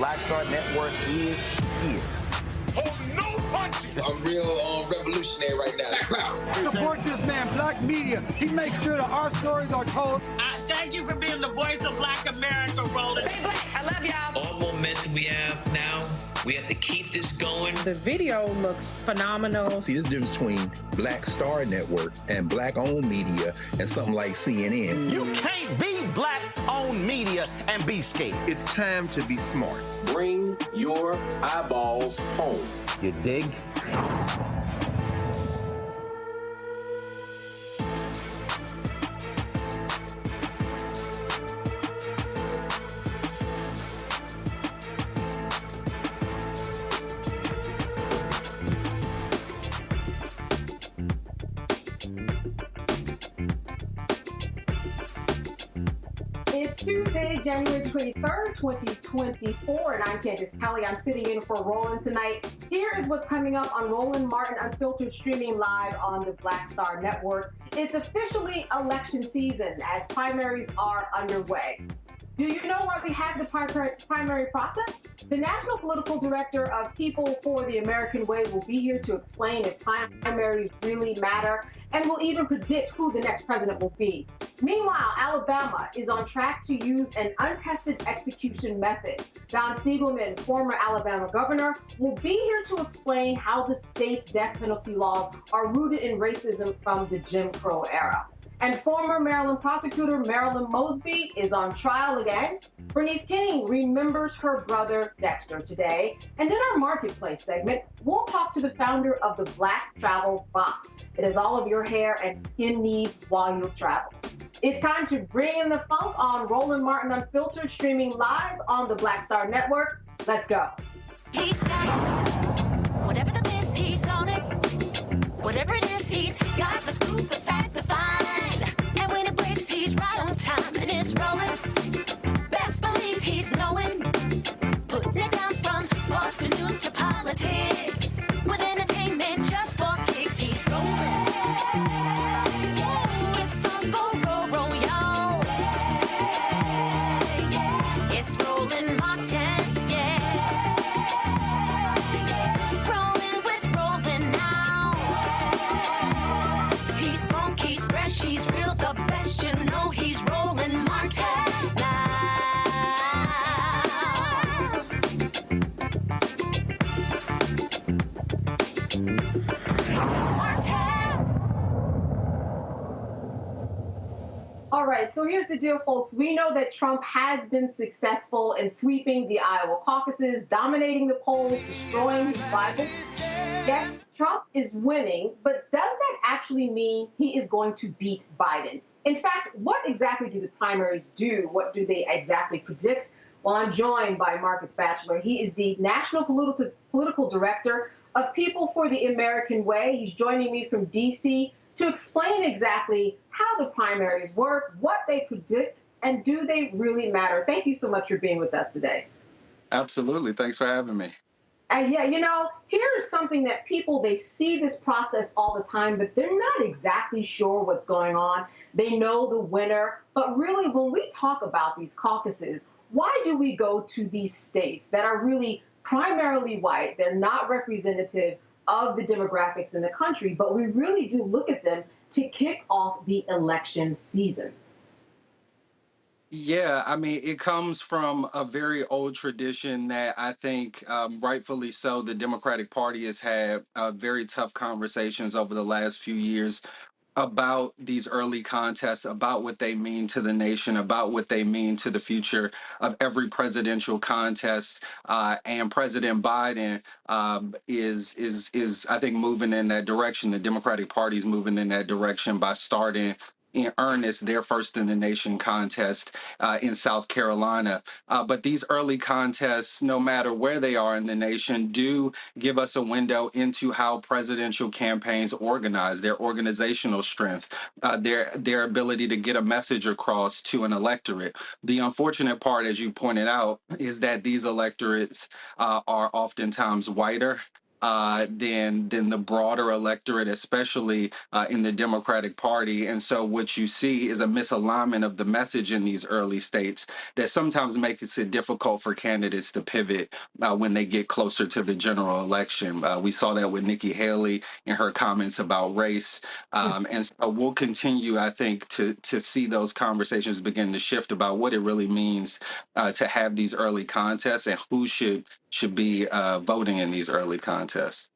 Black Star Network is here. Hold no punches. I'm real revolutionary right now. Support this man, Black Media. He makes sure that our stories are told. Thank you for being the voice of Black America, Roland. Stay black. I love y'all. All momentum we have now, we have to keep this going. The video looks phenomenal. See, this difference between Black Star Network and Black-owned media and something like CNN. You can't be Black-owned media and be scared. It's time to be smart. Bring your eyeballs home. You dig? It's Tuesday, January 23rd, 2024, and I'm Candace Kelly. I'm sitting in for Roland tonight. Here is what's coming up on Roland Martin Unfiltered, streaming live on the Black Star Network. It's officially election season as primaries are underway. Do you know why we have the primary process? The National Political Director of People for the American Way will be here to explain if primaries really matter and will even predict who the next president will be. Meanwhile, Alabama is on track to use an untested execution method. Don Siegelman, former Alabama governor, will be here to explain how the state's death penalty laws are rooted in racism from the Jim Crow era. And former Maryland prosecutor Marilyn Mosby is on trial again. Bernice King remembers her brother Dexter today. And in our Marketplace segment, we'll talk to the founder of the Black Travel Box. It has all of your hair and skin needs while you travel. It's time to bring in the funk on Roland Martin Unfiltered, streaming live on the Black Star Network. Let's go. He's got it. Whatever the miss, he's on it. Whatever it is, he's got the scoop, the fact, the find. And when it breaks, he's right on time and it's rolling. Best believe he's knowing. Putting it down from sports to news to politics. With entertainment just for kicks, he's rolling. It's on go, roll, y'all. It's Roland Martin, yeah. Rolling with Roland now. He's funk, he's fresh, he's real, the best, you know he's Roland Martin now. All right, so here's the deal, folks. We know that Trump has been successful in sweeping the Iowa caucuses, dominating the polls, destroying his rivals. Yes, Trump is winning, but does that actually mean he is going to beat Biden? In fact, what exactly do the primaries do? What do they exactly predict? Well, I'm joined by Marcus Batchelor. He is the National Political Director of People for the American Way. He's joining me from D.C. to explain exactly how the primaries work, what they predict, and do they really matter? Thank you so much for being with us today. Absolutely. Thanks for having me. And yeah, you know, here's something that people, they see this process all the time, but they're not exactly sure what's going on. They know the winner, but really when we talk about these caucuses, why do we go to these states that are really primarily white? They're not representative of the demographics in the country, but we really do look at them to kick off the election season. Yeah, I mean, it comes from a very old tradition that I think, rightfully so, the Democratic Party has had very tough conversations over the last few years about these early contests, about what they mean to the nation, about what they mean to the future of every presidential contest. And President Biden is I think moving in that direction. The Democratic Party is moving in that direction by starting in earnest their first in the nation contest in South Carolina. But these early contests, no matter where they are in the nation, do give us a window into how presidential campaigns organize, their organizational strength, their ability to get a message across to an electorate. The unfortunate part, as you pointed out, is that these electorates are oftentimes whiter. than the broader electorate, especially in the Democratic Party. And so what you see is a misalignment of the message in these early states that sometimes makes it difficult for candidates to pivot when they get closer to the general election. We saw that with Nikki Haley in her comments about race. And so we'll continue, I think, to see those conversations begin to shift about what it really means to have these early contests and who should be voting in these early contests.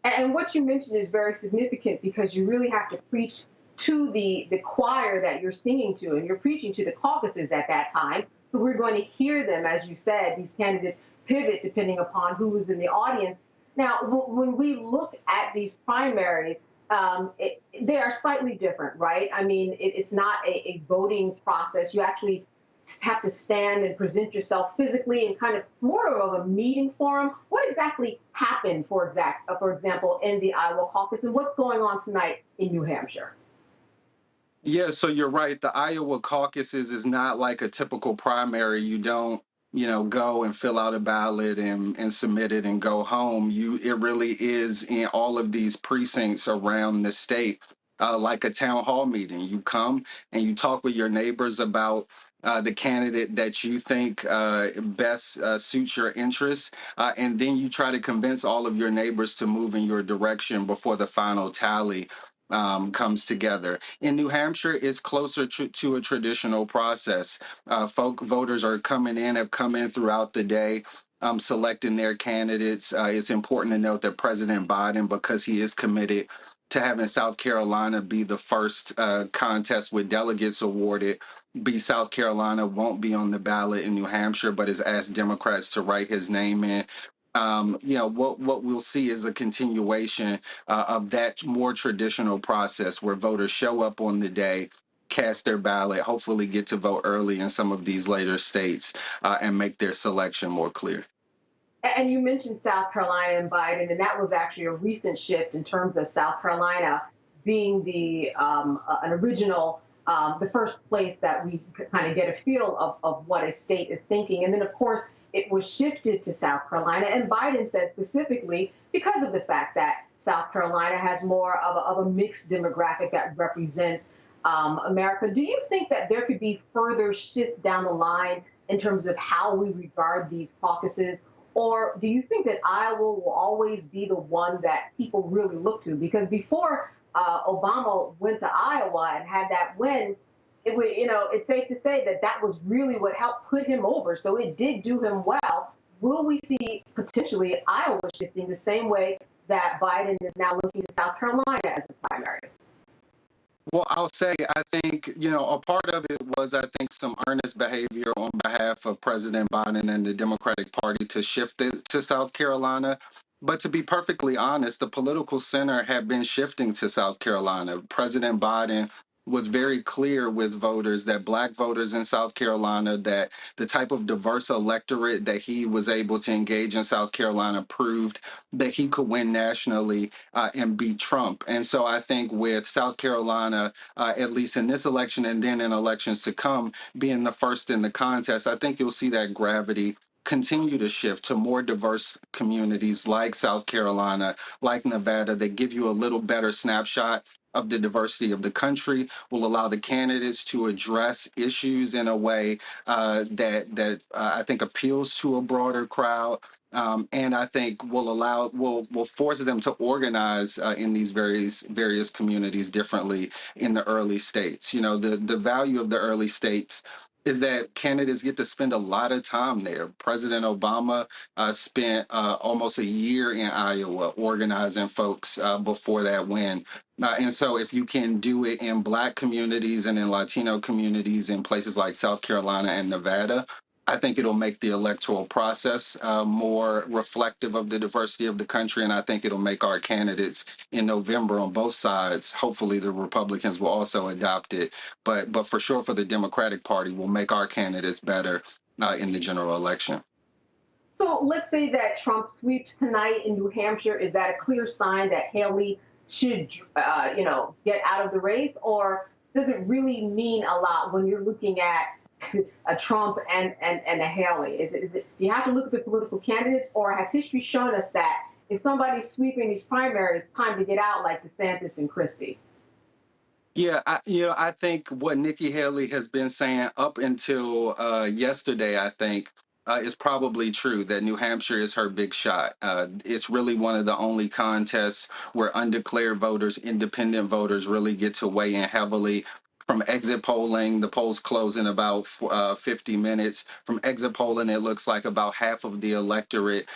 And what you mentioned is very significant because you really have to preach to the choir that you're singing to, and you're preaching to the caucuses at that time. So we're going to hear them, as you said, these candidates pivot depending upon who is in the audience. Now, when we look at these primaries, they are slightly different, right? I mean, it's not a voting process. You actually have to stand and present yourself physically in kind of more of a meeting forum. What exactly happened, for example, in the Iowa caucus, and what's going on tonight in New Hampshire? Yeah, so you're right. The Iowa caucuses is not like a typical primary. You don't, go and fill out a ballot and submit it and go home. It really is in all of these precincts around the state, like a town hall meeting. You come and you talk with your neighbors about the candidate that you think best suits your interests, and then you try to convince all of your neighbors to move in your direction before the final tally comes together. In New Hampshire, it's closer to a traditional process. Voters have come in throughout the day, selecting their candidates. It's important to note that President Biden, because he is committed to having South Carolina be the first contest with delegates awarded, South Carolina won't be on the ballot in New Hampshire, but has asked Democrats to write his name in. What we'll see is a continuation of that more traditional process where voters show up on the day, cast their ballot, hopefully get to vote early in some of these later states, and make their selection more clear. And you mentioned South Carolina and Biden, and that was actually a recent shift in terms of South Carolina being the first place that we kind of get a feel of what a state is thinking. And then, of course, it was shifted to South Carolina. And Biden said specifically because of the fact that South Carolina has more of a mixed demographic that represents America. Do you think that there could be further shifts down the line in terms of how we regard these caucuses? Or do you think that Iowa will always be the one that people really look to? Because before Obama went to Iowa and had that win, it's safe to say that was really what helped put him over. So it did do him well. Will we see potentially Iowa shifting the same way that Biden is now looking to South Carolina as a primary? Well, I'll say, I think, a part of it was, I think, some earnest behavior on behalf of President Biden and the Democratic Party to shift it to South Carolina. But to be perfectly honest, the political center had been shifting to South Carolina. President Biden was very clear with voters, that Black voters in South Carolina, that the type of diverse electorate that he was able to engage in South Carolina proved that he could win nationally and beat Trump. And so I think with South Carolina, at least in this election and then in elections to come, being the first in the contest, I think you'll see that gravity continue to shift to more diverse communities like South Carolina, like Nevada, that give you a little better snapshot of the diversity of the country, will allow the candidates to address issues in a way that I think appeals to a broader crowd. And I think will force them to organize in these various communities differently in the early states. The value of the early states is that candidates get to spend a lot of time there. President Obama spent almost a year in Iowa organizing folks before that win. And so if you can do it in Black communities and in Latino communities in places like South Carolina and Nevada, I think it'll make the electoral process more reflective of the diversity of the country, and I think it'll make our candidates in November on both sides, hopefully the Republicans will also adopt it, but for sure for the Democratic Party, will make our candidates better in the general election. So let's say that Trump sweeps tonight in New Hampshire. Is that a clear sign that Haley should, get out of the race? Or does it really mean a lot when you're looking at a Trump and a Haley? Do you have to look at the political candidates, or has history shown us that if somebody's sweeping these primaries, it's time to get out like DeSantis and Christie. Yeah, I think what Nikki Haley has been saying up until yesterday, I think, is probably true, that New Hampshire is her big shot. It's really one of the only contests where undeclared voters, independent voters really get to weigh in heavily. From exit polling, the polls close in about 50 minutes. From exit polling, it looks like about half of the electorate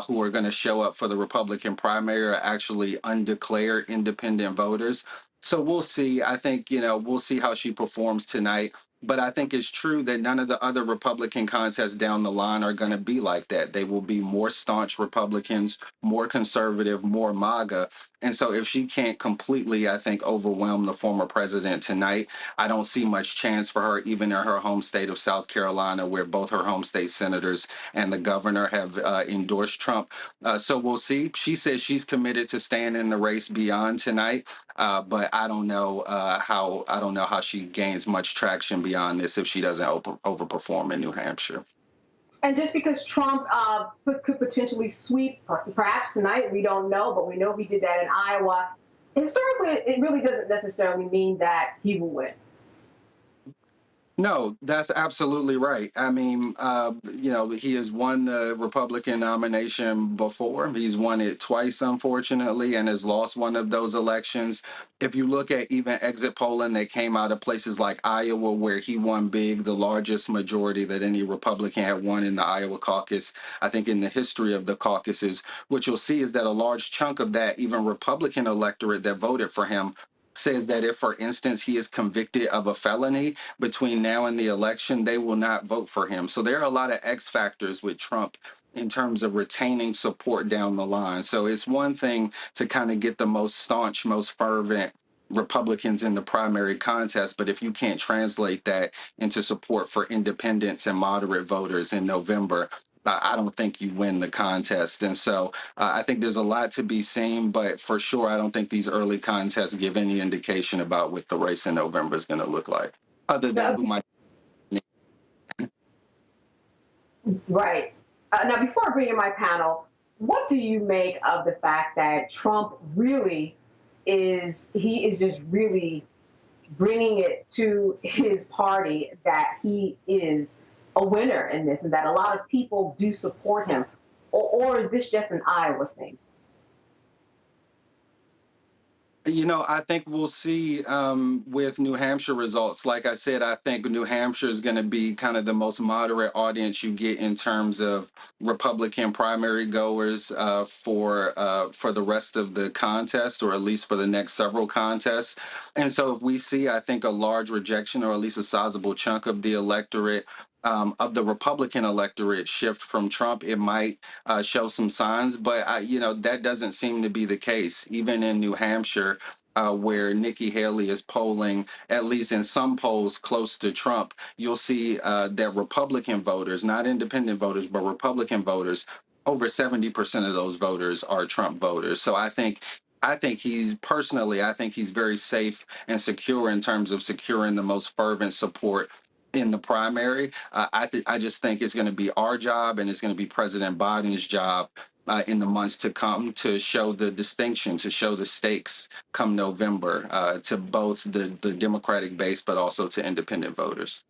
who are going to show up for the Republican primary are actually undeclared independent voters. So we'll see. I think, we'll see how she performs tonight. But I think it's true that none of the other Republican contests down the line are going to be like that. They will be more staunch Republicans, more conservative, more MAGA. And so if she can't completely, I think, overwhelm the former president tonight, I don't see much chance for her, even in her home state of South Carolina, where both her home state senators and the governor have endorsed Trump. So we'll see. She says she's committed to staying in the race beyond tonight, but I don't know how she gains much traction beyond this if she doesn't overperform in New Hampshire. And just because Trump could potentially sweep, perhaps tonight, we don't know, but we know he did that in Iowa. Historically, it really doesn't necessarily mean that he will win. No, that's absolutely right. I mean, he has won the Republican nomination before. He's won it twice, unfortunately, and has lost one of those elections. If you look at even exit polling that came out of places like Iowa, where he won big, the largest majority that any Republican had won in the Iowa caucus, I think in the history of the caucuses, what you'll see is that a large chunk of that, even Republican electorate that voted for him, says that if, for instance, he is convicted of a felony between now and the election, they will not vote for him. So there are a lot of X factors with Trump in terms of retaining support down the line. So it's one thing to kind of get the most staunch, most fervent Republicans in the primary contest, but if you can't translate that into support for independents and moderate voters in November, I don't think you win the contest. And so I think there's a lot to be seen, but for sure, I don't think these early contests give any indication about what the race in November is going to look like, other than who might. Right. Now, before I bring in my panel, what do you make of the fact that Trump really is just really bringing it to his party that he is a winner in this and that a lot of people do support him? Or is this just an Iowa thing? I think we'll see with New Hampshire results. Like I said, I think New Hampshire is going to be kind of the most moderate audience you get in terms of Republican primary goers for the rest of the contest, or at least for the next several contests. And so if we see, I think, a large rejection, or at least a sizable chunk of the electorate, of the Republican electorate shift from Trump, it might show some signs, but that doesn't seem to be the case. Even in New Hampshire, where Nikki Haley is polling, at least in some polls, close to Trump, you'll see that Republican voters, not independent voters, but Republican voters, over 70% of those voters are Trump voters. So I think he's very safe and secure in terms of securing the most fervent support in the primary. I just think it's going to be our job, and it's going to be President Biden's job in the months to come to show the distinction, to show the stakes come November to both the Democratic base, but also to independent voters.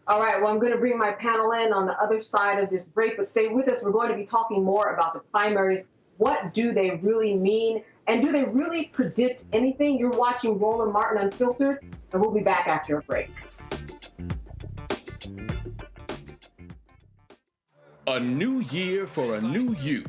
All right, well, I'm going to bring my panel in on the other side of this break, but stay with us. We're going to be talking more about the primaries. What do they really mean? And do they really predict anything? You're watching Roland Martin Unfiltered, and we'll be back after a break. A new year for a new you.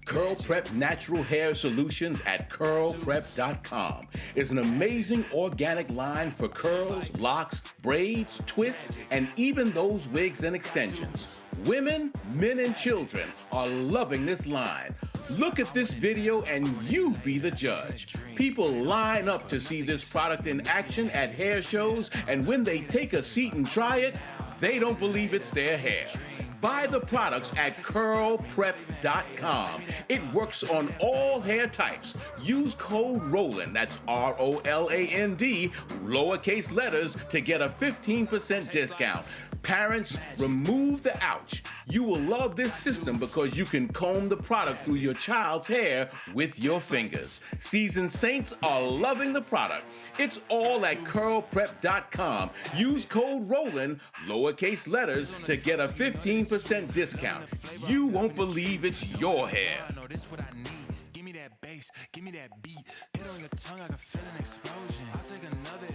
Curl Prep Natural Hair Solutions at curlprep.com is an amazing organic line for curls, locks, braids, twists, and even those wigs and extensions. Women, men, and children are loving this line. Look at this video and you be the judge. People line up to see this product in action at hair shows, and when they take a seat and try it, they don't believe it's their hair. Buy the products at curlprep.com. It works on all hair types. Use code ROLAND, that's ROLAND, lowercase letters, to get a 15% discount. Parents, remove the ouch. You will love this system because you can comb the product through your child's hair with your fingers. Seasoned saints are loving the product. It's all at curlprep.com. Use code ROLAND, lowercase letters, to get a 15% discount. You won't believe it's your hair. Give me that bass, give me that beat. Hit on your tongue, I can feel an explosion. I'll take another.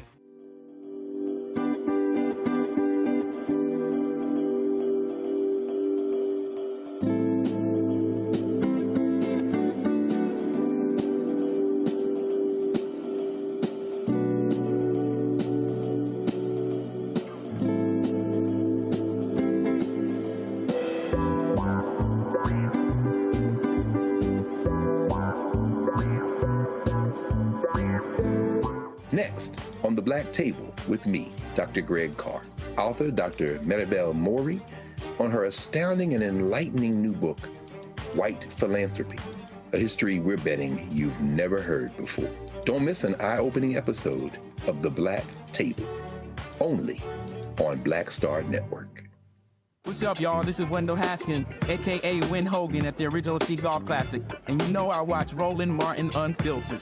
Next, on the Black Table with me, Dr. Greg Carr, author Dr. Marilyn Mosby, on her astounding and enlightening new book, White Philanthropy, a history we're betting you've never heard before. Don't miss an eye-opening episode of the Black Table, only on Black Star Network. What's up, y'all? This is Wendell Haskins, a.k.a. Win Hogan at the original T-Golf Classic, and you know I watch Roland Martin Unfiltered.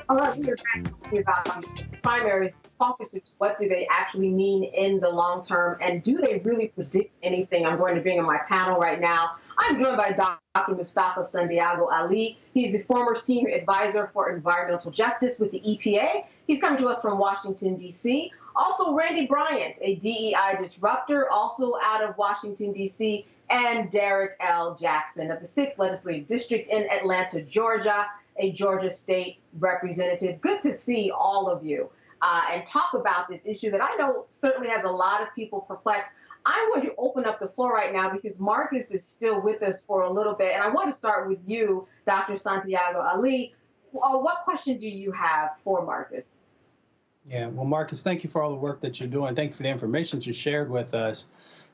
All right, we are back talking about primaries, caucuses. What do they actually mean in the long term, and do they really predict anything? I'm going to bring in my panel right now. I'm joined by Dr. Mustafa Santiago Ali. He's the former senior advisor for environmental justice with the EPA. He's coming to us from Washington, D.C. Also, Randy Bryant, a DEI disruptor, also out of Washington, D.C., and Derek L. Jackson of the 6th Legislative District in Atlanta, Georgia, a Georgia State representative. Good to see all of you and talk about this issue that I know certainly has a lot of people perplexed. I'm going to open up the floor right now because Marcus is still with us for a little bit. And I want to start with you, Dr. Santiago Ali. What question do you have for Marcus? Yeah, well, Marcus, thank you for all the work that you're doing. Thank you for the information that you shared with us.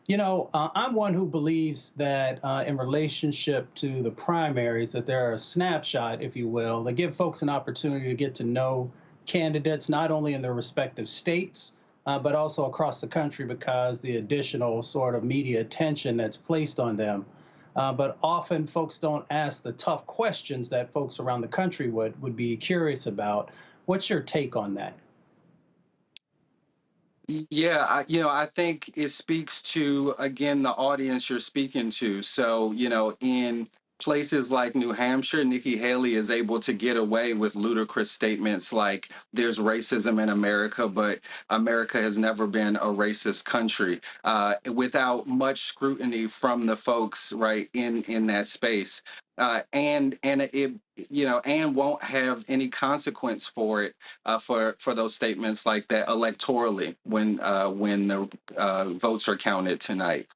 You know, I'm one who believes that in relationship to the primaries, that they're a snapshot, if you will, that give folks an opportunity to get to know candidates, not only in their respective states, but also across the country because the additional sort of media attention that's placed on them. But often folks don't ask the tough questions that folks around the country would be curious about. What's your take on that? Yeah, I think it speaks to, again, the audience you're speaking to. So, in places like New Hampshire, Nikki Haley is able to get away with ludicrous statements like there's racism in America, but America has never been a racist country, without much scrutiny from the folks right in that space. And it and won't have any consequence for it for those statements like that electorally when the votes are counted tonight.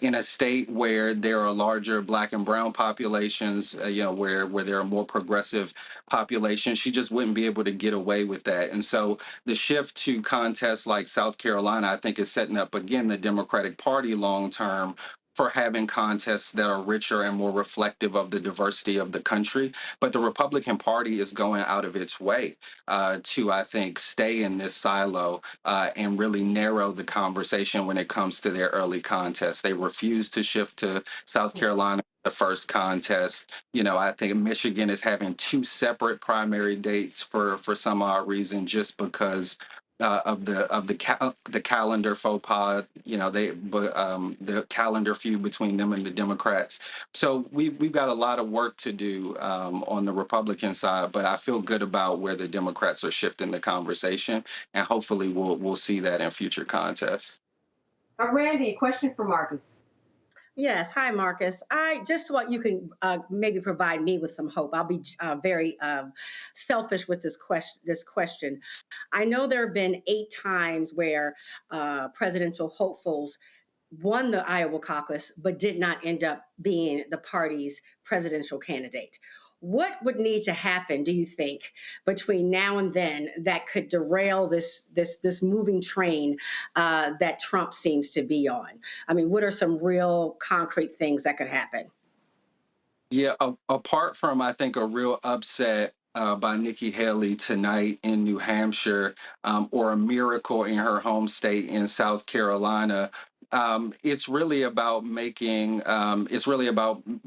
In a state where there are larger Black and brown populations, where there are more progressive populations, she just wouldn't be able to get away with that. And so the shift to contests like South Carolina, I think, is setting up, again, the Democratic Party long term for having contests that are richer and more reflective of the diversity of the country. But the Republican Party is going out of its way to, I think, stay in this silo and really narrow the conversation when it comes to their early contests. They refuse to shift to South Carolina, the first contest. I think Michigan is having 2 separate primary dates for some odd reason, just because of the calendar faux pas, the calendar feud between them and the Democrats. So we've got a lot of work to do on the Republican side, but I feel good about where the Democrats are shifting the conversation, and hopefully we'll see that in future contests. Randy, question for Marcus. Yes. Hi, Marcus. I just want you can maybe provide me with some hope. I'll be very selfish with this question. I know there have been 8 times where presidential hopefuls won the Iowa caucus, but did not end up being the party's presidential candidate. What would need to happen, do you think, between now and then that could derail this moving train that Trump seems to be on? I mean, what are some real concrete things that could happen? Yeah, apart from, I think, a real upset by Nikki Haley tonight in New Hampshire, or a miracle in her home state in South Carolina, it's really about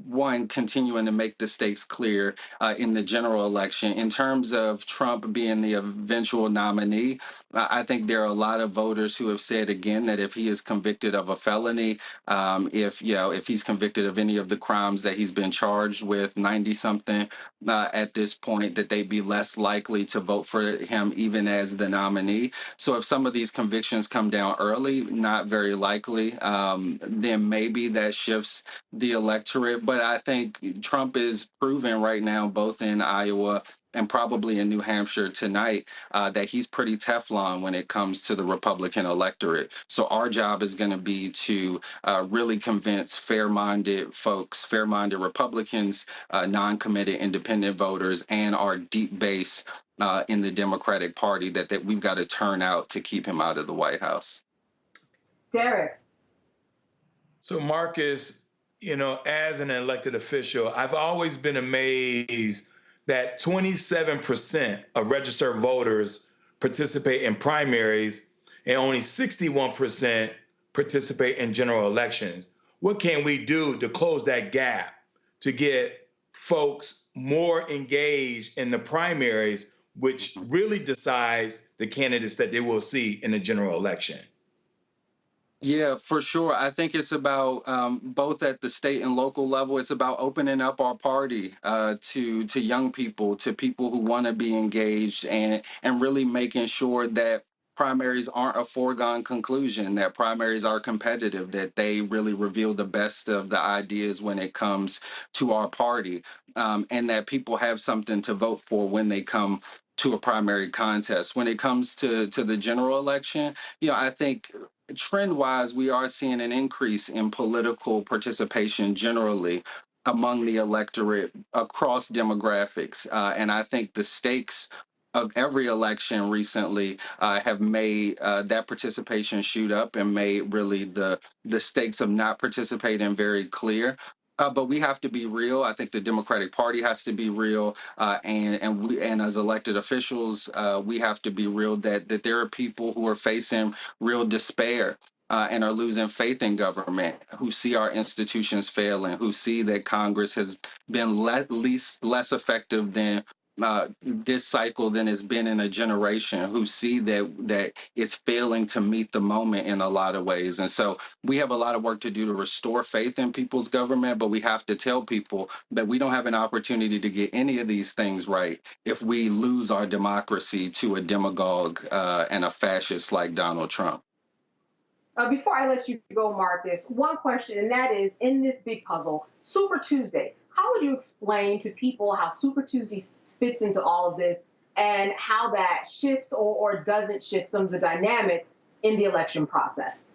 one, continuing to make the stakes clear in the general election. In terms of Trump being the eventual nominee, I think there are a lot of voters who have said again that if he is convicted of a felony, if he's convicted of any of the crimes that he's been charged with, 90-something at this point, that they'd be less likely to vote for him even as the nominee. So if some of these convictions come down early, not very likely, then maybe that shifts the electorate. But I think Trump is proven right now, both in Iowa and probably in New Hampshire tonight, that he's pretty Teflon when it comes to the Republican electorate. So our job is going to be to really convince fair-minded folks, fair-minded Republicans, non-committed independent voters, and our deep base in the Democratic Party that we've got to turn out to keep him out of the White House. Derek. So Marcus, as an elected official, I've always been amazed that 27% of registered voters participate in primaries and only 61% participate in general elections. What can we do to close that gap to get folks more engaged in the primaries, which really decides the candidates that they will see in the general election? Yeah, for sure. I think it's about both at the state and local level. It's about opening up our party to young people, to people who want to be engaged, and really making sure that primaries aren't a foregone conclusion, that primaries are competitive, that they really reveal the best of the ideas when it comes to our party, and that people have something to vote for when they come to a primary contest. When it comes to the general election, I think trend-wise, we are seeing an increase in political participation generally among the electorate across demographics. And I think the stakes of every election recently have made that participation shoot up and made really the stakes of not participating very clear. But we have to be real. I think the Democratic Party has to be real, and as elected officials, we have to be real that there are people who are facing real despair and are losing faith in government, who see our institutions failing, who see that Congress has been less effective than this cycle than it's been in a generation, who see that it's failing to meet the moment in a lot of ways. And so we have a lot of work to do to restore faith in people's government, but we have to tell people that we don't have an opportunity to get any of these things right if we lose our democracy to a demagogue and a fascist like Donald Trump. Before I let you go, Marcus, one question, and that is, in this big puzzle, Super Tuesday, how would you explain to people how Super Tuesday fits into all of this and how that shifts or doesn't shift some of the dynamics in the election process?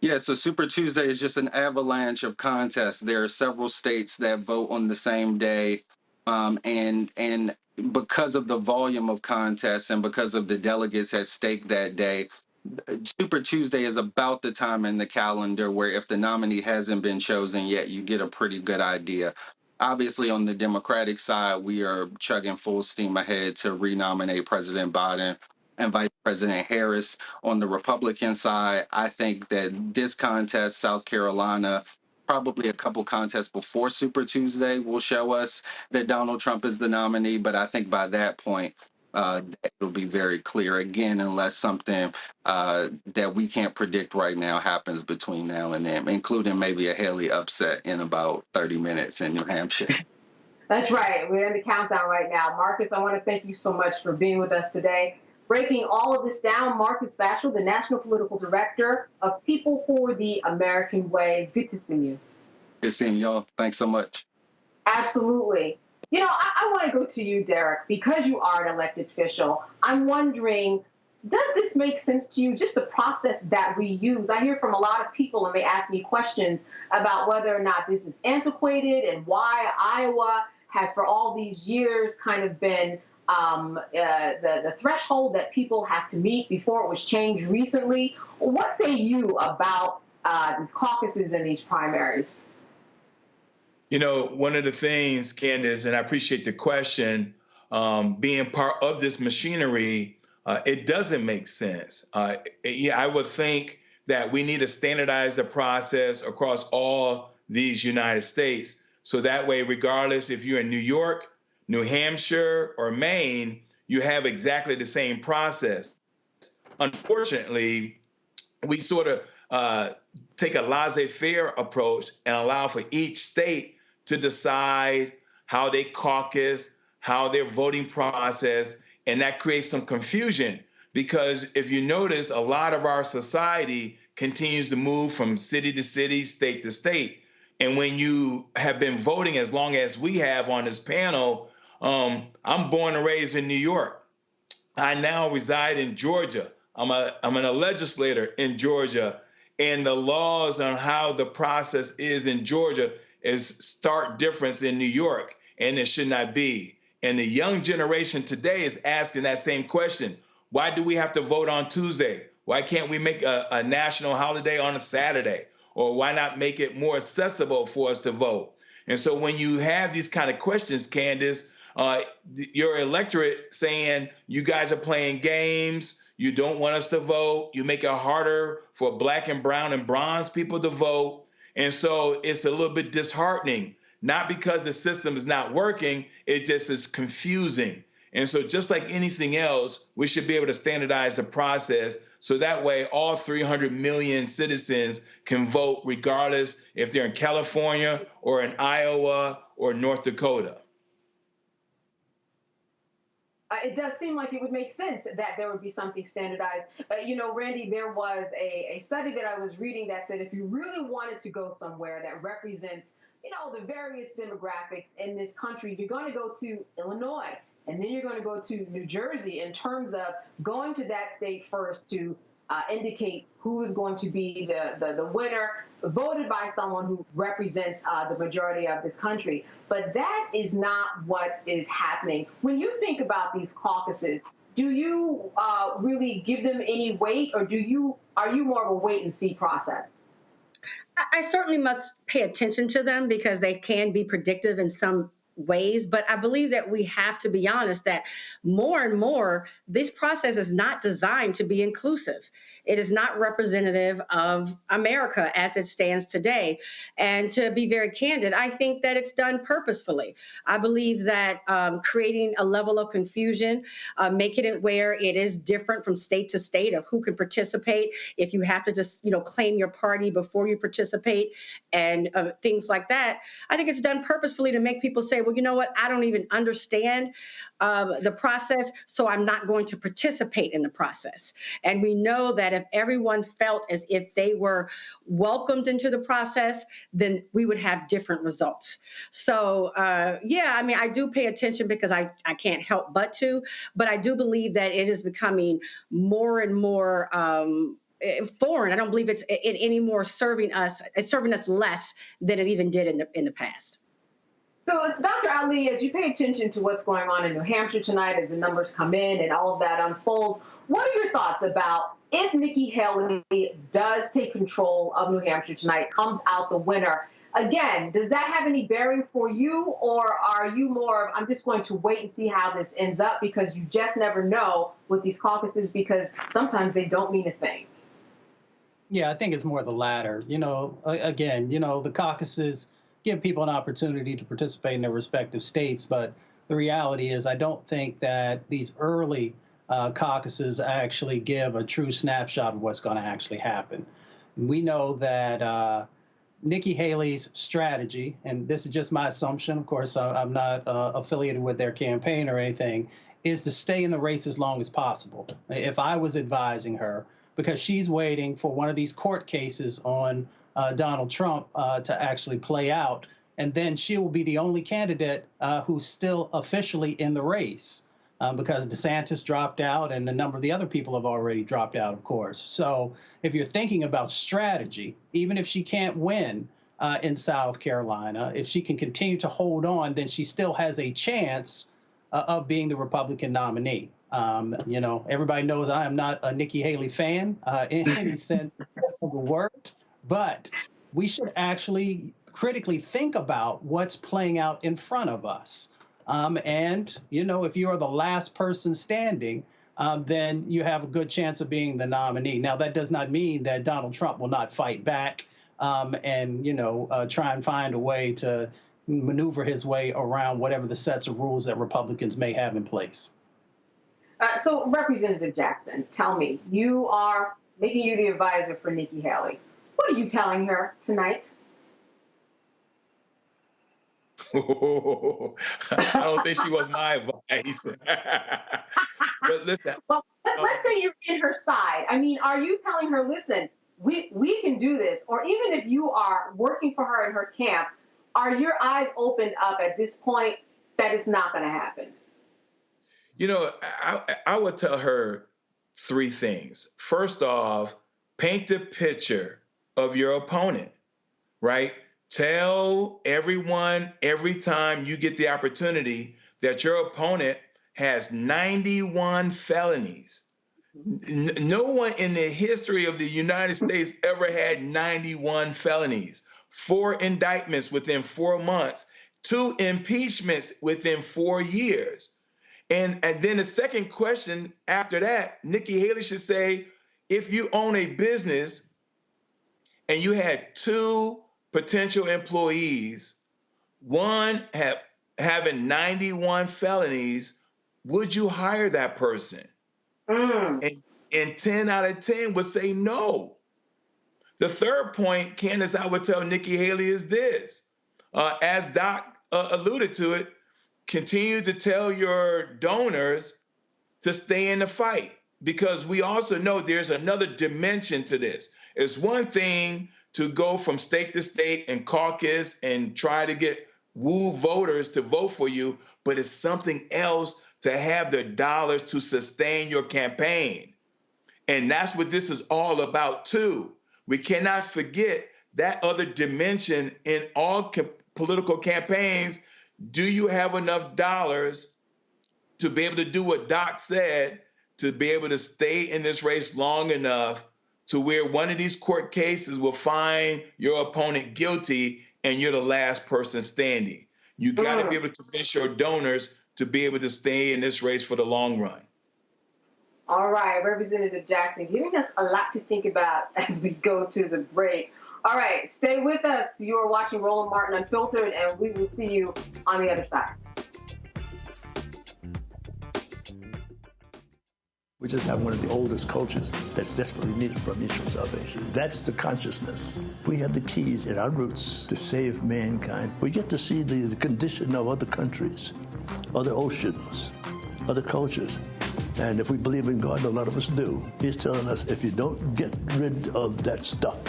Yeah, so Super Tuesday is just an avalanche of contests. There are several states that vote on the same day, and because of the volume of contests and because of the delegates at stake that day, Super Tuesday is about the time in the calendar where if the nominee hasn't been chosen yet, you get a pretty good idea. Obviously, on the Democratic side, we are chugging full steam ahead to renominate President Biden and Vice President Harris. On the Republican side, I think that this contest, South Carolina, probably a couple contests before Super Tuesday will show us that Donald Trump is the nominee. But I think by that point, it'll be very clear again, unless something that we can't predict right now happens between now and then, including maybe a Haley upset in about 30 minutes in New Hampshire. That's right. We're in the countdown right now. Marcus, I want to thank you so much for being with us today. Breaking all of this down, Marcus Batchel, the National Political Director of People for the American Way. Good to see you. Good seeing y'all. Thanks so much. Absolutely. I want to go to you, Derek, because you are an elected official. I'm wondering, does this make sense to you, just the process that we use? I hear from a lot of people, and they ask me questions about whether or not this is antiquated and why Iowa has, for all these years, kind of been the threshold that people have to meet before it was changed recently. What say you about these caucuses and these primaries? One of the things, Candace, and I appreciate the question, being part of this machinery, it doesn't make sense. I would think that we need to standardize the process across all these United States. So that way, regardless if you're in New York, New Hampshire, or Maine, you have exactly the same process. Unfortunately, we sort of take a laissez-faire approach and allow for each state to decide how they caucus, how their voting process, and that creates some confusion. Because if you notice, a lot of our society continues to move from city to city, state to state. And when you have been voting as long as we have on this panel, I'm born and raised in New York. I now reside in Georgia. I'm a legislator in Georgia. And the laws on how the process is in Georgia is stark difference in New York, and it should not be. And the young generation today is asking that same question. Why do we have to vote on Tuesday? Why can't we make a national holiday on a Saturday? Or why not make it more accessible for us to vote? And so when you have these kind of questions, Candace, your electorate saying you guys are playing games, you don't want us to vote, you make it harder for Black and brown and bronze people to vote. And so it's a little bit disheartening, not because the system is not working, it just is confusing. And so just like anything else, we should be able to standardize the process so that way all 300 million citizens can vote regardless if they're in California or in Iowa or North Dakota. It does seem like it would make sense that there would be something standardized. Randy, there was a study that I was reading that said if you really wanted to go somewhere that represents, the various demographics in this country, you're going to go to Illinois, and then you're going to go to New Jersey in terms of going to that state first to indicate who is going to be the winner, voted by someone who represents the majority of this country. But that is not what is happening. When you think about these caucuses, do you really give them any weight, or are you more of a wait and see process? I certainly must pay attention to them because they can be predictive in some ways, but I believe that we have to be honest that more and more this process is not designed to be inclusive. It is not representative of America as it stands today. And to be very candid, I think that it's done purposefully. I believe that creating a level of confusion, making it where it is different from state to state of who can participate, if you have to just claim your party before you participate and things like that. I think it's done purposefully to make people say, well, you know what, I don't even understand the process, so I'm not going to participate in the process. And we know that if everyone felt as if they were welcomed into the process, then we would have different results. So, I do pay attention because I can't help but to, but I do believe that it is becoming more and more foreign. I don't believe it's any more serving us. It's serving us less than it even did in the past. So, Dr. Ali, as you pay attention to what's going on in New Hampshire tonight, as the numbers come in and all of that unfolds, what are your thoughts about if Nikki Haley does take control of New Hampshire tonight, comes out the winner? Again, does that have any bearing for you, or are you more of, I'm just going to wait and see how this ends up, because you just never know with these caucuses, because sometimes they don't mean a thing? Yeah, I think it's more the latter. The caucuses give people an opportunity to participate in their respective states. But the reality is I don't think that these early caucuses actually give a true snapshot of what's going to actually happen. We know that Nikki Haley's strategy, and this is just my assumption, of course, I'm not affiliated with their campaign or anything, is to stay in the race as long as possible. If I was advising her, because she's waiting for one of these court cases on Donald Trump to actually play out, and then she will be the only candidate who's still officially in the race because DeSantis dropped out and a number of the other people have already dropped out, of course. So if you're thinking about strategy, even if she can't win in South Carolina, if she can continue to hold on, then she still has a chance of being the Republican nominee. Everybody knows I am not a Nikki Haley fan in any sense of the word. But we should actually critically think about what's playing out in front of us. And, you know, if you are the last person standing, then you have a good chance of being the nominee. Now, that does not mean that Donald Trump will not fight back and, you know, try and find a way to maneuver his way around whatever the sets of rules that Republicans may have in place. So, Representative Jackson, tell me, you are making you the advisor for Nikki Haley. What are you telling her tonight? I don't think she was my advice. But listen. Well, let's say you're in her side. I mean, are you telling her, listen, we can do this? Or even if you are working for her in her camp, are your eyes opened up at this point that it's not going to happen? You know, I would tell her three things. First off, paint the picture of your opponent, right? Tell everyone every time you get the opportunity that your opponent has 91 felonies. No one in the history of the United States ever had 91 felonies, 4 indictments within 4 months, 2 impeachments within 4 years. And then the second question after that, Nikki Haley should say, if you own a business and you had 2 potential employees, one having 91 felonies, would you hire that person? And 10 out of 10 would say no. The third point, Candace, I would tell Nikki Haley is this. As Doc alluded to it, continue to tell your donors to stay in the fight, because we also know there's another dimension to this. It's one thing to go from state to state and caucus and try to woo voters to vote for you, but it's something else to have the dollars to sustain your campaign. And that's what this is all about too. We cannot forget that other dimension in all political campaigns. Do you have enough dollars to be able to do what Doc said, to be able to stay in this race long enough to where one of these court cases will find your opponent guilty and you're the last person standing? You got to be able to convince your donors to be able to stay in this race for the long run. All right, Representative Jackson, giving us a lot to think about as we go to the break. All right, stay with us. You are watching Roland Martin Unfiltered, and we will see you on the other side. We just have one of the oldest cultures that's desperately needed for mutual salvation. That's the consciousness. We have the keys in our roots to save mankind. We get to see the condition of other countries, other oceans, other cultures. And if we believe in God, a lot of us do, He's telling us if you don't get rid of that stuff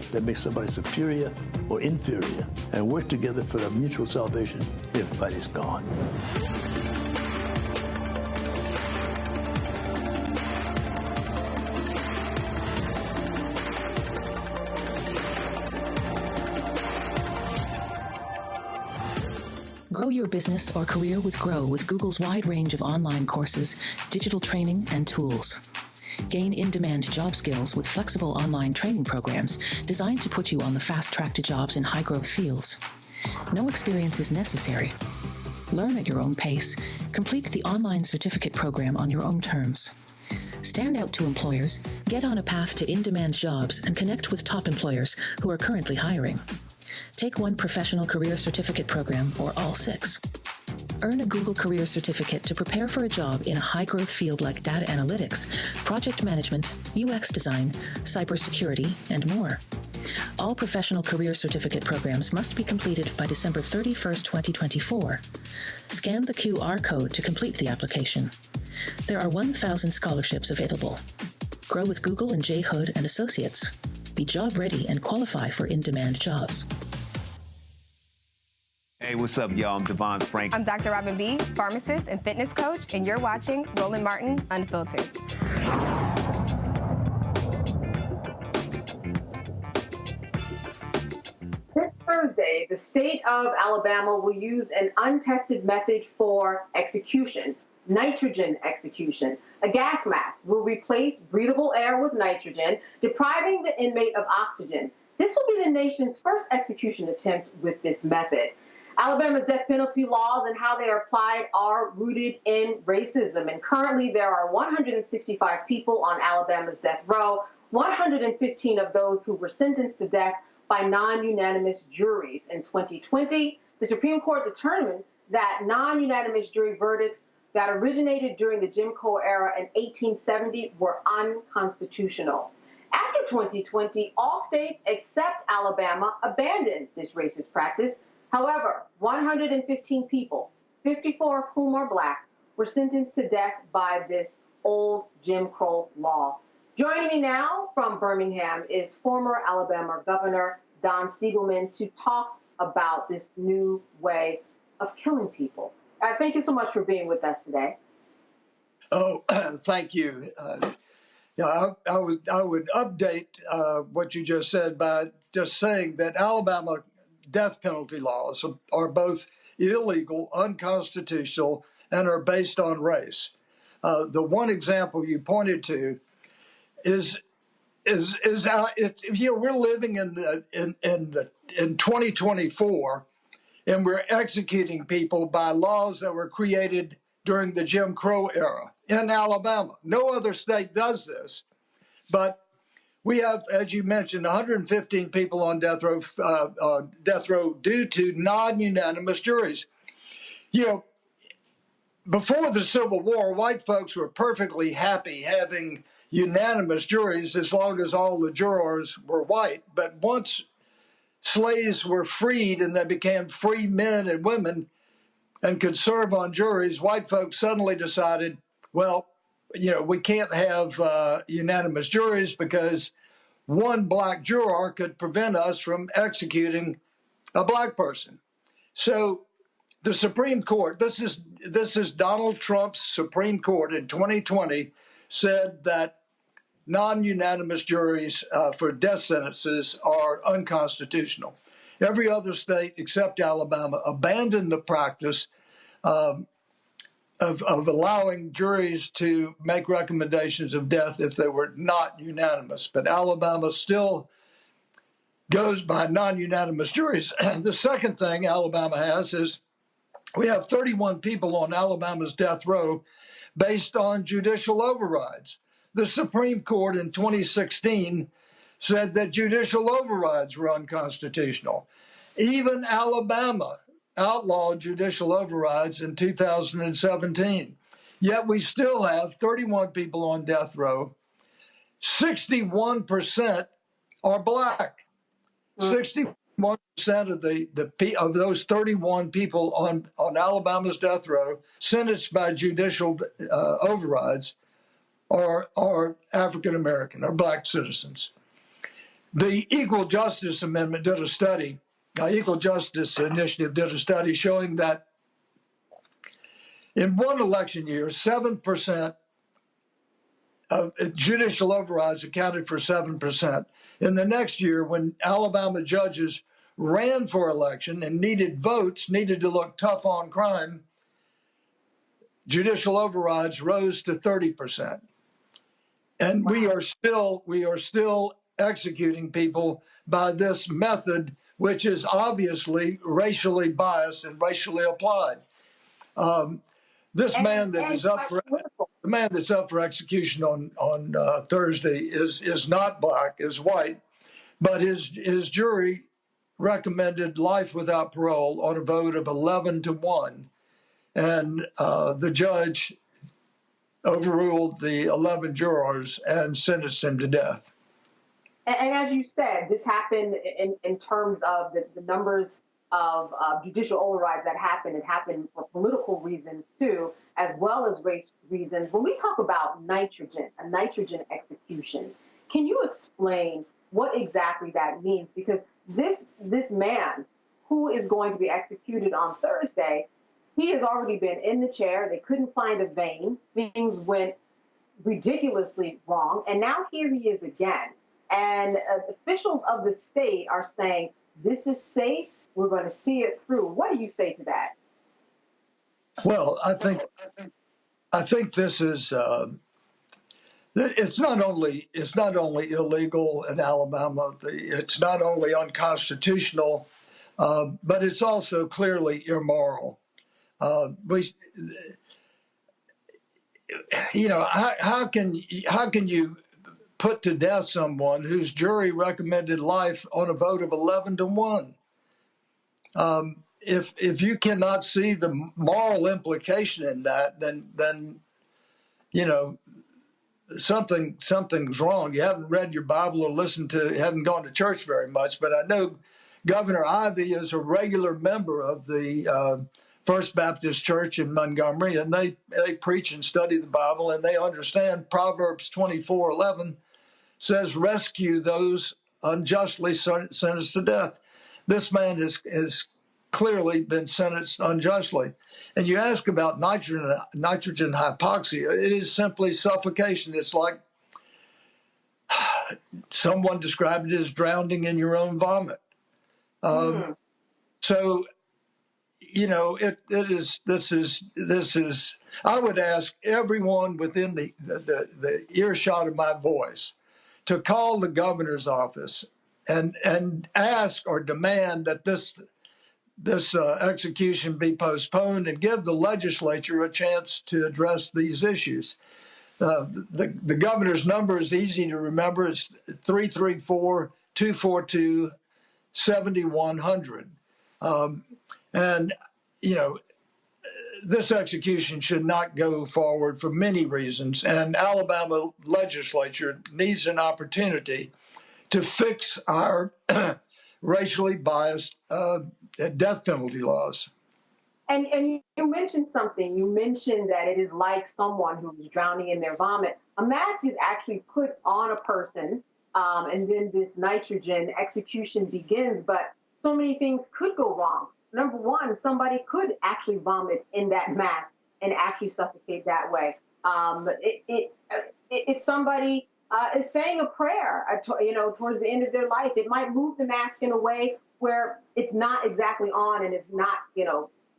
that makes somebody superior or inferior and work together for the mutual salvation, everybody's gone. Grow your business or career with Grow with Google's wide range of online courses, digital training, and tools. Gain in-demand job skills with flexible online training programs designed to put you on the fast track to jobs in high-growth fields. No experience is necessary. Learn at your own pace. Complete the online certificate program on your own terms. Stand out to employers, get on a path to in-demand jobs, and connect with top employers who are currently hiring. Take one professional career certificate program or all 6. Earn a Google Career Certificate to prepare for a job in a high-growth field like data analytics, project management, UX design, cybersecurity, and more. All professional career certificate programs must be completed by December 31st, 2024. Scan the QR code to complete the application. There are 1,000 scholarships available. Grow with Google and J. Hood and Associates. Be job ready and qualify for in-demand jobs. Hey, what's up, y'all? I'm Devon Frank. I'm Dr. Robin B., pharmacist and fitness coach, and you're watching Roland Martin Unfiltered. This Thursday, the state of Alabama will use an untested method for execution, nitrogen execution. A gas mask will replace breathable air with nitrogen, depriving the inmate of oxygen. This will be the nation's first execution attempt with this method. Alabama's death penalty laws and how they are applied are rooted in racism. And currently there are 165 people on Alabama's death row, 115 of those who were sentenced to death by non-unanimous juries. In 2020, the Supreme Court determined that non-unanimous jury verdicts that originated during the Jim Crow era in 1870 were unconstitutional. After 2020, all states except Alabama abandoned this racist practice. However, 115 people, 54 of whom are Black, were sentenced to death by this old Jim Crow law. Joining me now from Birmingham is former Alabama Governor Don Siegelman to talk about this new way of killing people. Thank you so much for being with us today. Oh, thank you. Yeah, I would update what you just said by just saying that Alabama death penalty laws are both illegal, unconstitutional, and are based on race. The one example you pointed to is we're living in 2024, and we're executing people by laws that were created during the Jim Crow era in Alabama. No other state does this, but we have, as you mentioned, 115 people on death row due to non-unanimous juries. You know, before the Civil War, white folks were perfectly happy having unanimous juries as long as all the jurors were white. But once slaves were freed and they became free men and women and could serve on juries, white folks suddenly decided, well, we can't have unanimous juries because one Black juror could prevent us from executing a Black person. So the Supreme Court, this is Donald Trump's Supreme Court in 2020, said that non-unanimous juries for death sentences are unconstitutional. Every other state except Alabama abandoned the practice of allowing juries to make recommendations of death if they were not unanimous. But Alabama still goes by non-unanimous juries. The second thing Alabama has is we have 31 people on Alabama's death row based on judicial overrides. The Supreme Court in 2016 said that judicial overrides were unconstitutional. Even Alabama outlawed judicial overrides in 2017. Yet we still have 31 people on death row. 61% are Black. 61% of those 31 people on Alabama's death row sentenced by judicial overrides are African American, are Black citizens. The Equal Justice Amendment did a study. Equal Justice Initiative did a study showing that in one election year, 7% of judicial overrides accounted for 7%. In the next year, when Alabama judges ran for election and needed votes, needed to look tough on crime, judicial overrides rose to 30%. And we are still executing people by this method, which is obviously racially biased and racially applied. The man that's up for execution on Thursday is not Black, is white, but his jury recommended life without parole on a vote of 11-1, and the judge overruled the 11 jurors and sentenced him to death. And as you said, this happened in terms of the numbers of judicial overrides that happened. It happened for political reasons, too, as well as race reasons. When we talk about a nitrogen execution, can you explain what exactly that means? Because this man who is going to be executed on Thursday, he has already been in the chair. They couldn't find a vein. Things went ridiculously wrong. And now here he is again. And officials of the state are saying, this is safe. We're going to see it through. What do you say to that? Well, I think this is it's not only illegal in Alabama. It's not only unconstitutional, but it's also clearly immoral. How can you put to death someone whose jury recommended life on a vote of 11-1? If you cannot see the moral implication in that, then something's wrong. You haven't read your Bible or haven't gone to church very much. But I know Governor Ivey is a regular member of the First Baptist Church in Montgomery, and they preach and study the Bible, and they understand Proverbs 24:11 says, "Rescue those unjustly sentenced to death." This man has clearly been sentenced unjustly. And you ask about nitrogen hypoxia. It is simply suffocation. It's like someone described it as drowning in your own vomit. So, this is, I would ask everyone within the earshot of my voice to call the governor's office and ask or demand that this execution be postponed and give the legislature a chance to address these issues. The governor's number is easy to remember. It's 334-242-7100. This execution should not go forward for many reasons. And Alabama legislature needs an opportunity to fix our racially biased death penalty laws. And you mentioned something. You mentioned that it is like someone who is drowning in their vomit. A mask is actually put on a person, and then this nitrogen execution begins. But so many things could go wrong. Number one, somebody could actually vomit in that mask and actually suffocate that way. If somebody is saying a prayer, towards the end of their life, it might move the mask in a way where it's not exactly on and it's not,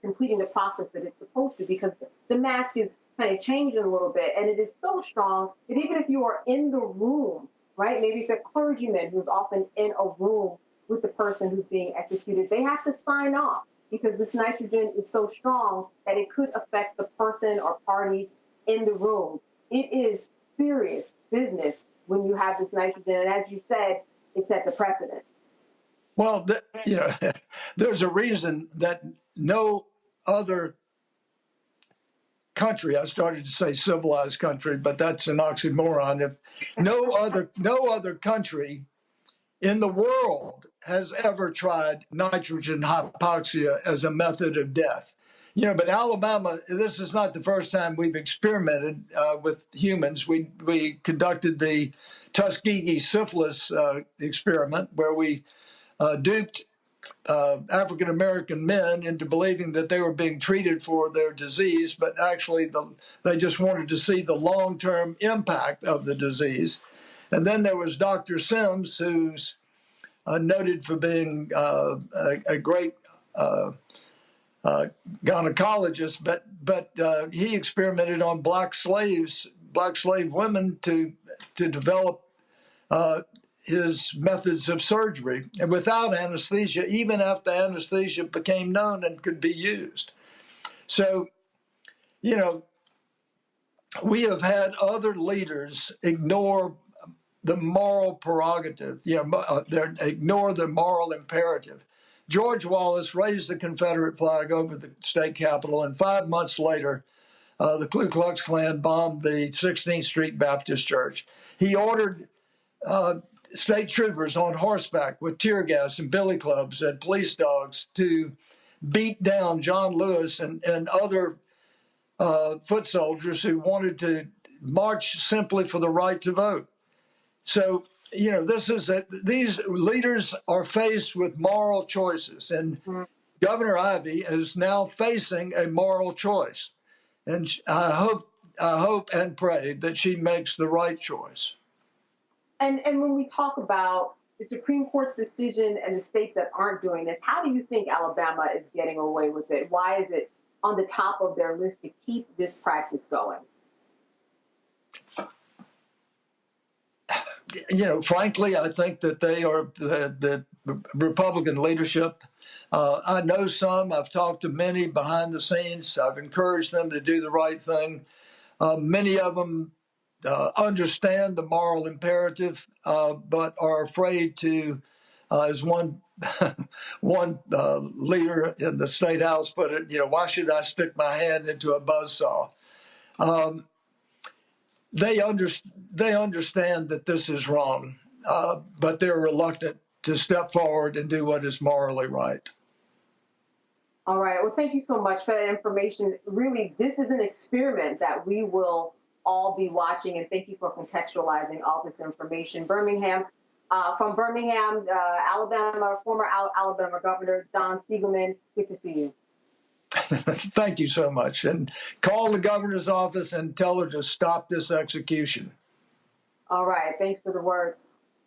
completing the process that it's supposed to, because the mask is kind of changing a little bit, and it is so strong that even if you are in the room, right, maybe if a clergyman who's often in a room with the person who's being executed, they have to sign off because this nitrogen is so strong that it could affect the person or parties in the room. It is serious business when you have this nitrogen, and as you said, it sets a precedent. Well, there's a reason that no other country, I started to say civilized country, but that's an oxymoron. If no other country in the world has ever tried nitrogen hypoxia as a method of death. But Alabama, this is not the first time we've experimented with humans. We conducted the Tuskegee syphilis experiment where we duped African-American men into believing that they were being treated for their disease, but actually they just wanted to see the long-term impact of the disease. And then there was Dr. Sims, who's noted for being a great gynecologist, but he experimented on black slave women to develop his methods of surgery, and without anesthesia, even after anesthesia became known and could be used. So, we have had other leaders ignore the moral prerogative, ignore the moral imperative. George Wallace raised the Confederate flag over the state capitol, and 5 months later, the Ku Klux Klan bombed the 16th Street Baptist Church. He ordered state troopers on horseback with tear gas and billy clubs and police dogs to beat down John Lewis and other foot soldiers who wanted to march simply for the right to vote. So, these leaders are faced with moral choices, and Governor Ivey is now facing a moral choice. And I hope and pray that she makes the right choice. And when we talk about the Supreme Court's decision and the states that aren't doing this, how do you think Alabama is getting away with it? Why is it on the top of their list to keep this practice going? Frankly, I think that they are the Republican leadership. I know some. I've talked to many behind the scenes. I've encouraged them to do the right thing. Many of them understand the moral imperative, but are afraid to, as one leader in the state house put it, why should I stick my hand into a buzzsaw? They understand that this is wrong, but they're reluctant to step forward and do what is morally right. All right. Well, thank you so much for that information. Really, this is an experiment that we will all be watching, and thank you for contextualizing all this information. From Birmingham, Alabama, former Alabama Governor Don Siegelman, good to see you. Thank you so much. And call the governor's office and tell her to stop this execution. All right. Thanks for the word.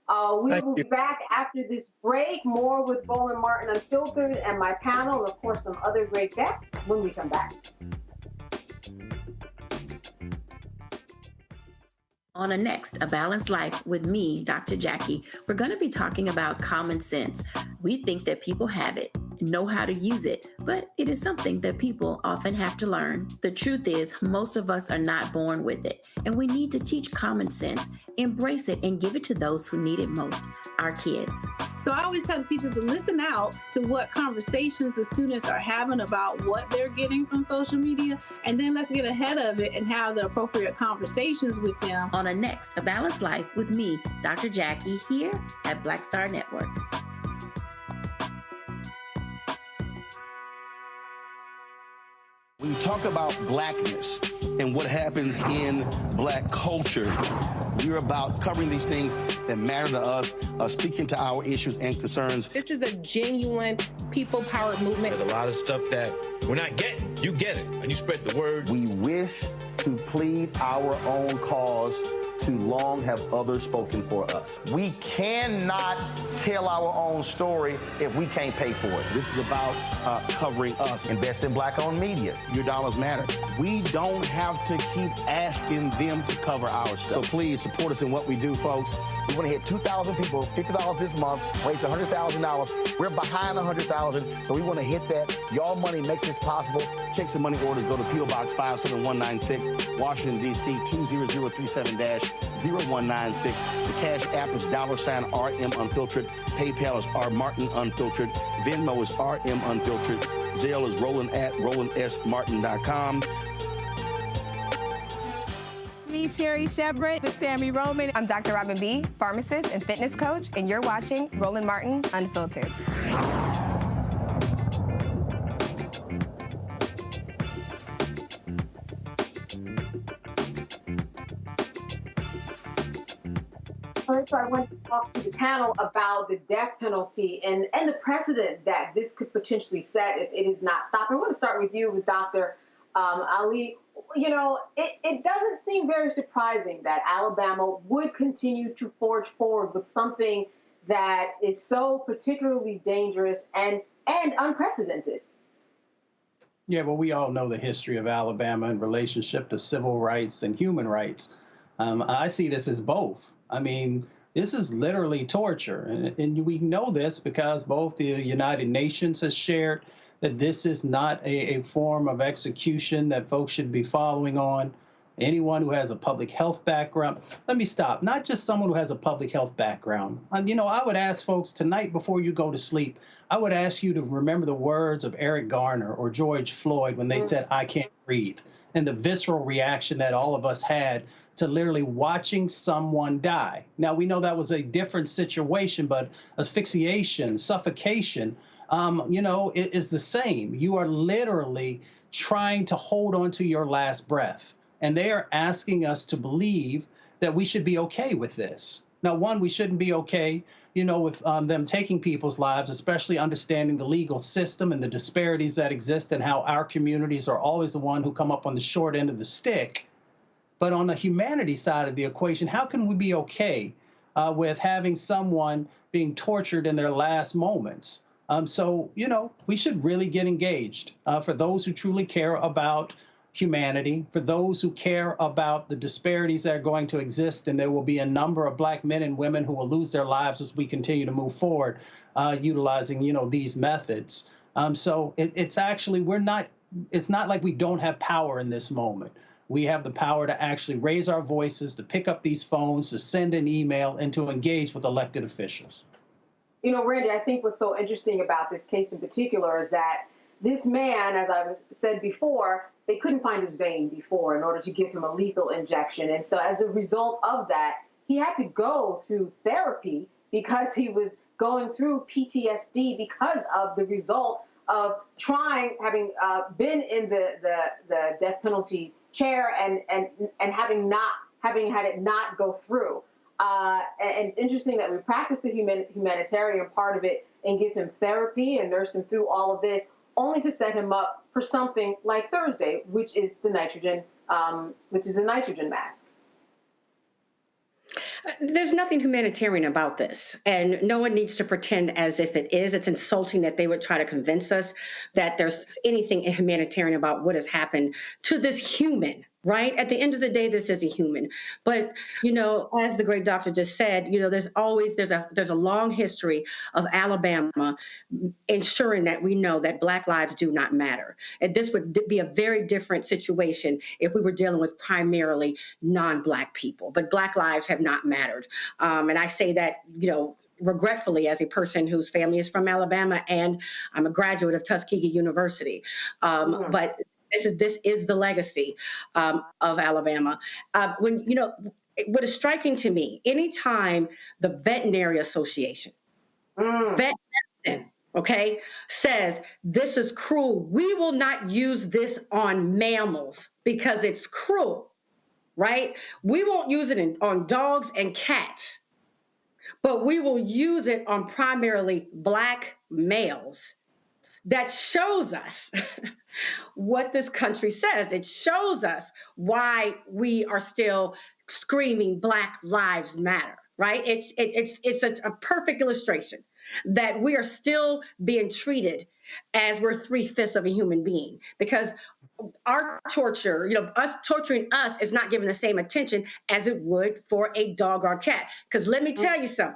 We will be back after this break. More with Roland Martin Unfiltered and my panel, and of course some other great guests when we come back. On a next, A Balanced Life with me, Dr. Jackie, we're going to be talking about common sense. We think that people have it, know how to use it, but it is something that people often have to learn. The truth is, most of us are not born with it, and we need to teach common sense, embrace it, and give it to those who need it most, our kids. So I always tell teachers to listen out to what conversations the students are having about what they're getting from social media, and then let's get ahead of it and have the appropriate conversations with them. On a next, A Balanced Life with me, Dr. Jackie, here at Black Star Network. When you talk about blackness and what happens in black culture, we're about covering these things that matter to us, speaking to our issues and concerns. This is a genuine people-powered movement. There's a lot of stuff that we're not getting. You get it, and you spread the word. We wish to plead our own cause. Too long have others spoken for us. We cannot tell our own story if we can't pay for it. This is about covering us. Invest in black-owned media. Your dollars matter. We don't have to keep asking them to cover our stuff. So please support us in what we do, folks. We want to hit 2,000 people, $50 this month, raise $100,000. We're behind 100,000, so we want to hit that. Y'all money makes this possible. Checks and money orders go to P.O. Box 57196, Washington, D.C. 20037-0196. The Cash App is $RM Unfiltered. PayPal is R Martin Unfiltered. Venmo is RM Unfiltered. Zelle is Roland at RolandSMartin.com. Me, Sherry Shepard, with Sammy Roman. I'm Dr. Robin B., pharmacist and fitness coach, and you're watching Roland Martin Unfiltered. So I want to talk to the panel about the death penalty and the precedent that this could potentially set if it is not stopped. I want to start with you, with Dr. Ali. You know, it doesn't seem very surprising that Alabama would continue to forge forward with something that is so particularly dangerous and unprecedented. Yeah, well, we all know the history of Alabama in relationship to civil rights and human rights. I see this as both. I mean, this is literally torture. And we know this because both the United Nations has shared that this is not a form of execution that folks should be following on. Anyone who has a public health background. Let me stop. Not just someone who has a public health background. You know, I would ask folks tonight before you go to sleep, I would ask you to remember the words of Eric Garner or George Floyd when they said, "I can't breathe," and the visceral reaction that all of us had to literally watching someone die. Now, we know that was a different situation, but asphyxiation, suffocation, you know, it is the same. You are literally trying to hold on to your last breath. And they are asking us to believe that we should be okay with this. Now, one, we shouldn't be okay, you know, with them taking people's lives, especially understanding the legal system and the disparities that exist and how our communities are always the one who come up on the short end of the stick. But on the humanity side of the equation, how can we be okay with having someone being tortured in their last moments? So, you know, we should really get engaged for those who truly care about humanity, for those who care about the disparities that are going to exist, and there will be a number of Black men and women who will lose their lives as we continue to move forward, utilizing, these methods. So it's actually, it's not like we don't have power in this moment. We have the power to actually raise our voices, to pick up these phones, to send an email, and to engage with elected officials. Randy, I think what's so interesting about this case in particular is that this man, as I said before, they couldn't find his vein before in order to give him a lethal injection. And so as a result of that, he had to go through therapy because he was going through PTSD because of the result of having been in the death penalty chair and having had it not go through. And it's interesting that we practice the humanitarian part of it and give him therapy and nurse him through all of this, only to set him up for something like Thursday, which is the nitrogen mask. There's nothing humanitarian about this, and no one needs to pretend as if it is. It's insulting that they would try to convince us that there's anything humanitarian about what has happened to this human. Right? At the end of the day, this is a human. But, as the great doctor just said, there's a long history of Alabama ensuring that we know that Black lives do not matter. And this would be a very different situation if we were dealing with primarily non-Black people. But Black lives have not mattered. And I say that, regretfully, as a person whose family is from Alabama, and I'm a graduate of Tuskegee University. But this is the legacy of Alabama. What is striking to me, anytime the Veterinary Association, vet medicine, says this is cruel, we will not use this on mammals because it's cruel, right? We won't use it on dogs and cats, but we will use it on primarily Black males. That shows us what this country says. It shows us why we are still screaming Black Lives Matter, right? It's a perfect illustration that we are still being treated as we're 3/5 of a human being, because our torture, us torturing us is not given the same attention as it would for a dog or a cat. Because let me tell you something.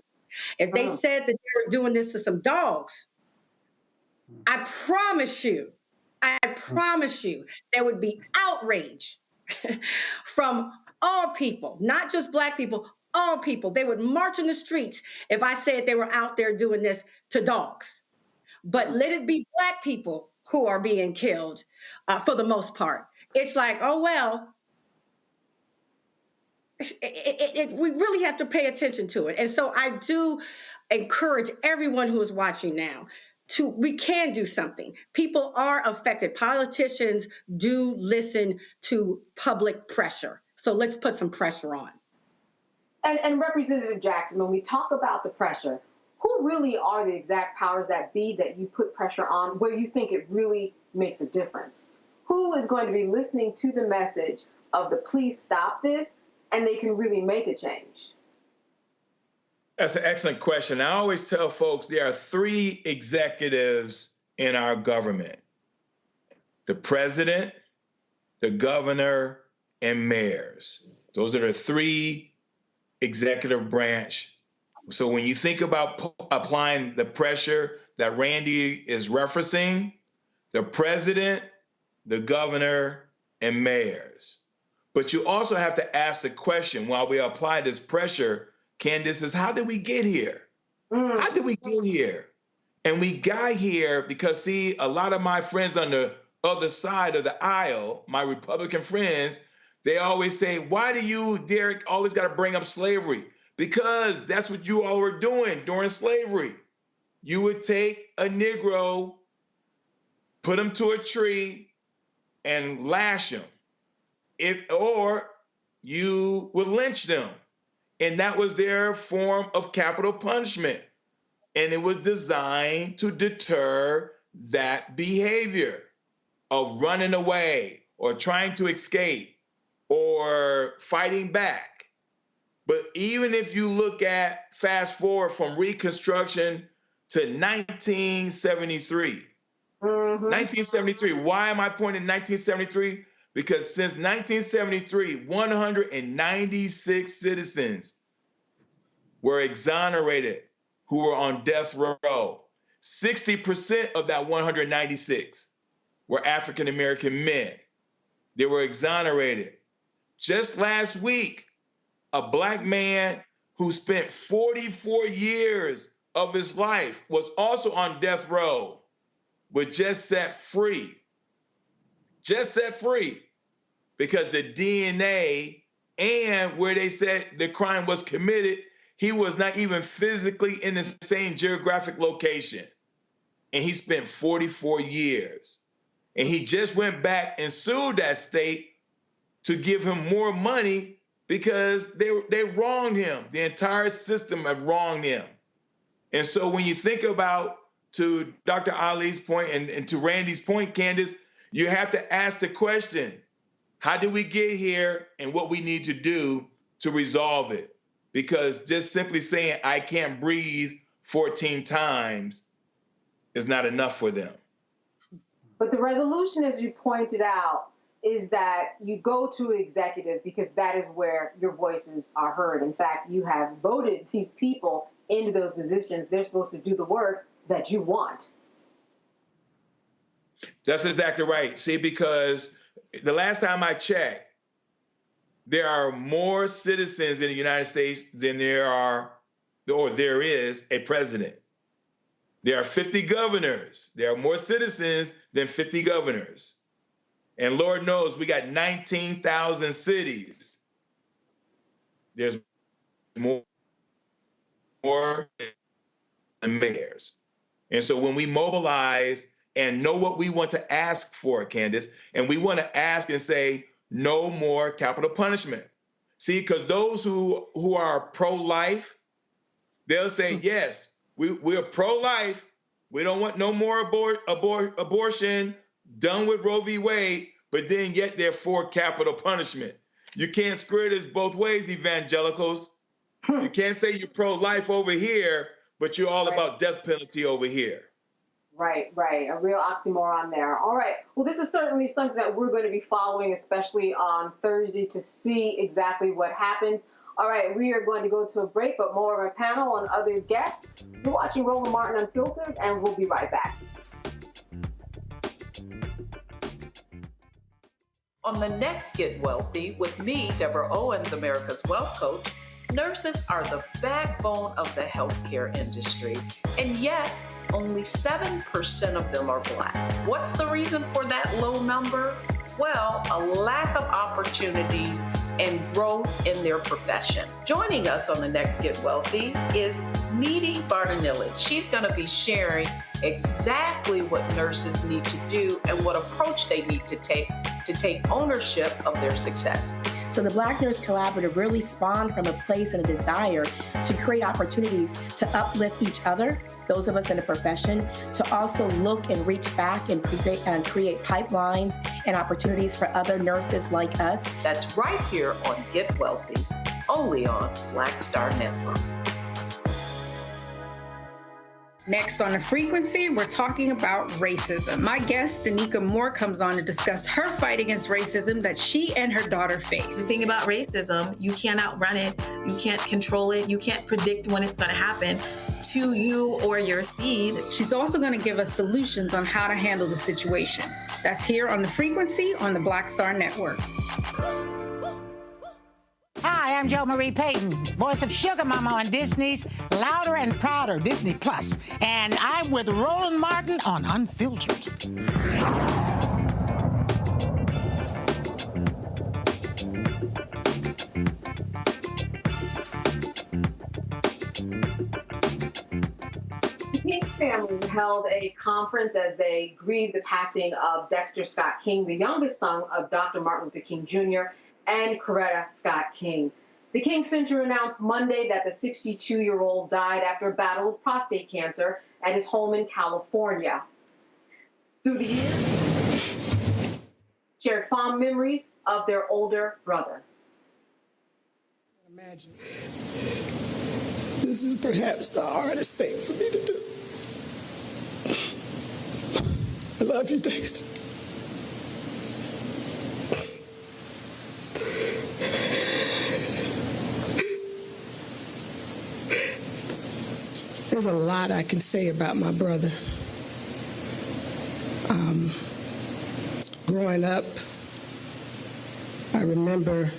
If they said that they were doing this to some dogs, I promise you, there would be outrage from all people, not just Black people, all people. They would march in the streets if I said they were out there doing this to dogs. But let it be Black people who are being killed for the most part. It's like, oh, well, we really have to pay attention to it. And so I do encourage everyone who is watching now we can do something. People are affected. Politicians do listen to public pressure. So let's put some pressure on. And Representative Jackson, when we talk about the pressure, who really are the exact powers that be that you put pressure on where you think it really makes a difference? Who is going to be listening to the message of the please stop this, and they can really make a change? That's an excellent question. I always tell folks there are 3 executives in our government: the president, the governor, and mayors. Those are the 3 executive branch. So when you think about applying the pressure that Randy is referencing, the president, the governor, and mayors. But you also have to ask the question, while we apply this pressure, Candace, is how did we get here? How did we get here? And we got here because, see, a lot of my friends on the other side of the aisle, my Republican friends, they always say, why do you, Derek, always got to bring up slavery? Because that's what you all were doing during slavery. You would take a Negro, put him to a tree, and lash him. Or you would lynch them. And that was their form of capital punishment. And it was designed to deter that behavior of running away or trying to escape or fighting back. But even if you look at, fast forward from Reconstruction to 1973, 1973, why am I pointing 1973? because since 1973, 196 citizens were exonerated who were on death row. 60% of that 196 were African-American men. They were exonerated. Just last week, a Black man who spent 44 years of his life was also on death row, was just set free. Just set free because the DNA and where they said the crime was committed, he was not even physically in the same geographic location. And he spent 44 years. And he just went back and sued that state to give him more money because they wronged him. The entire system had wronged him. And so when you think about, to Dr. Ali's point and to Randy's point, Candace, you have to ask the question, how did we get here and what we need to do to resolve it? Because just simply saying, I can't breathe 14 times is not enough for them. But the resolution, as you pointed out, is that you go to executive because that is where your voices are heard. In fact, you have voted these people into those positions. They're supposed to do the work that you want. That's exactly right. See, because the last time I checked, there are more citizens in the United States than there is a president. There are 50 governors. There are more citizens than 50 governors. And Lord knows we got 19,000 cities. There's more than mayors. And so when we mobilize and know what we want to ask for, Candace, and we want to ask and say, no more capital punishment. See, because those who are pro-life, they'll say, yes, we're pro-life. We don't want no more abortion, done with Roe v. Wade, but then yet they're for capital punishment. You can't square this both ways, evangelicals. You can't say you're pro-life over here, but you're all about death penalty over here. Right. A real oxymoron there. All right. Well, this is certainly something that we're going to be following, especially on Thursday, to see exactly what happens. All right, we are going to go to a break, but more of a panel and other guests. You're watching Roland Martin Unfiltered, and we'll be right back. On the next Get Wealthy, with me, Deborah Owens, America's Wealth Coach, nurses are the backbone of the healthcare industry, and yet only 7% of them are Black. What's the reason for that low number? Well, a lack of opportunities and growth in their profession. Joining us on the next Get Wealthy is Needy Bartonelli. She's going to be sharing exactly what nurses need to do and what approach they need to take ownership of their success. So the Black Nurse Collaborative really spawned from a place and a desire to create opportunities to uplift each other, those of us in the profession, to also look and reach back and create pipelines and opportunities for other nurses like us. That's right here on Get Wealthy, only on Black Star Network. Next on The Frequency, we're talking about racism. My guest, Danica Moore, comes on to discuss her fight against racism that she and her daughter face. The thing about racism, you can't outrun it, you can't control it, you can't predict when it's going to happen to you or your seed. She's also going to give us solutions on how to handle the situation. That's here on The Frequency on the Black Star Network. Hi, I'm Jo Marie Payton, voice of Sugar Mama on Disney's Louder and Prouder Disney Plus, and I'm with Roland Martin on Unfiltered. The King family held a conference as they grieved the passing of Dexter Scott King, the youngest son of Dr. Martin Luther King Jr. and Coretta Scott King. The King Center announced Monday that the 62-year-old died after a battle with prostate cancer at his home in California. Through the years, shared fond memories of their older brother. Imagine. This is perhaps the hardest thing for me to do. I love you, Dexter. There's a lot I can say about my brother. Growing up, I remember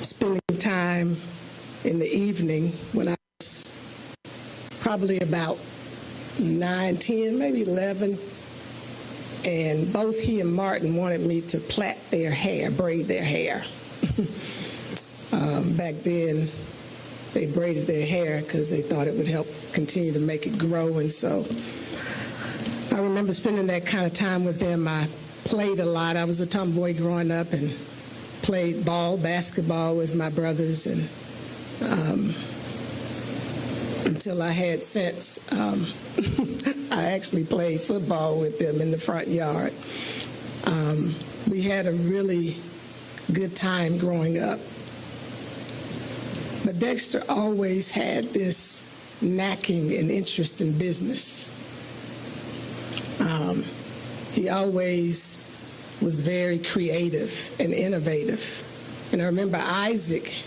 spending time in the evening when I was probably about 9, 10, maybe 11, and both he and Martin wanted me to plait their hair, braid their hair. Back then, they braided their hair because they thought it would help continue to make it grow, and so I remember spending that kind of time with them. I played a lot. I was a tomboy growing up and played basketball with my brothers, and until I had sense, I actually played football with them in the front yard. We had a really good time growing up. But Dexter always had this knacking and interest in business. He always was very creative and innovative. And I remember Isaac,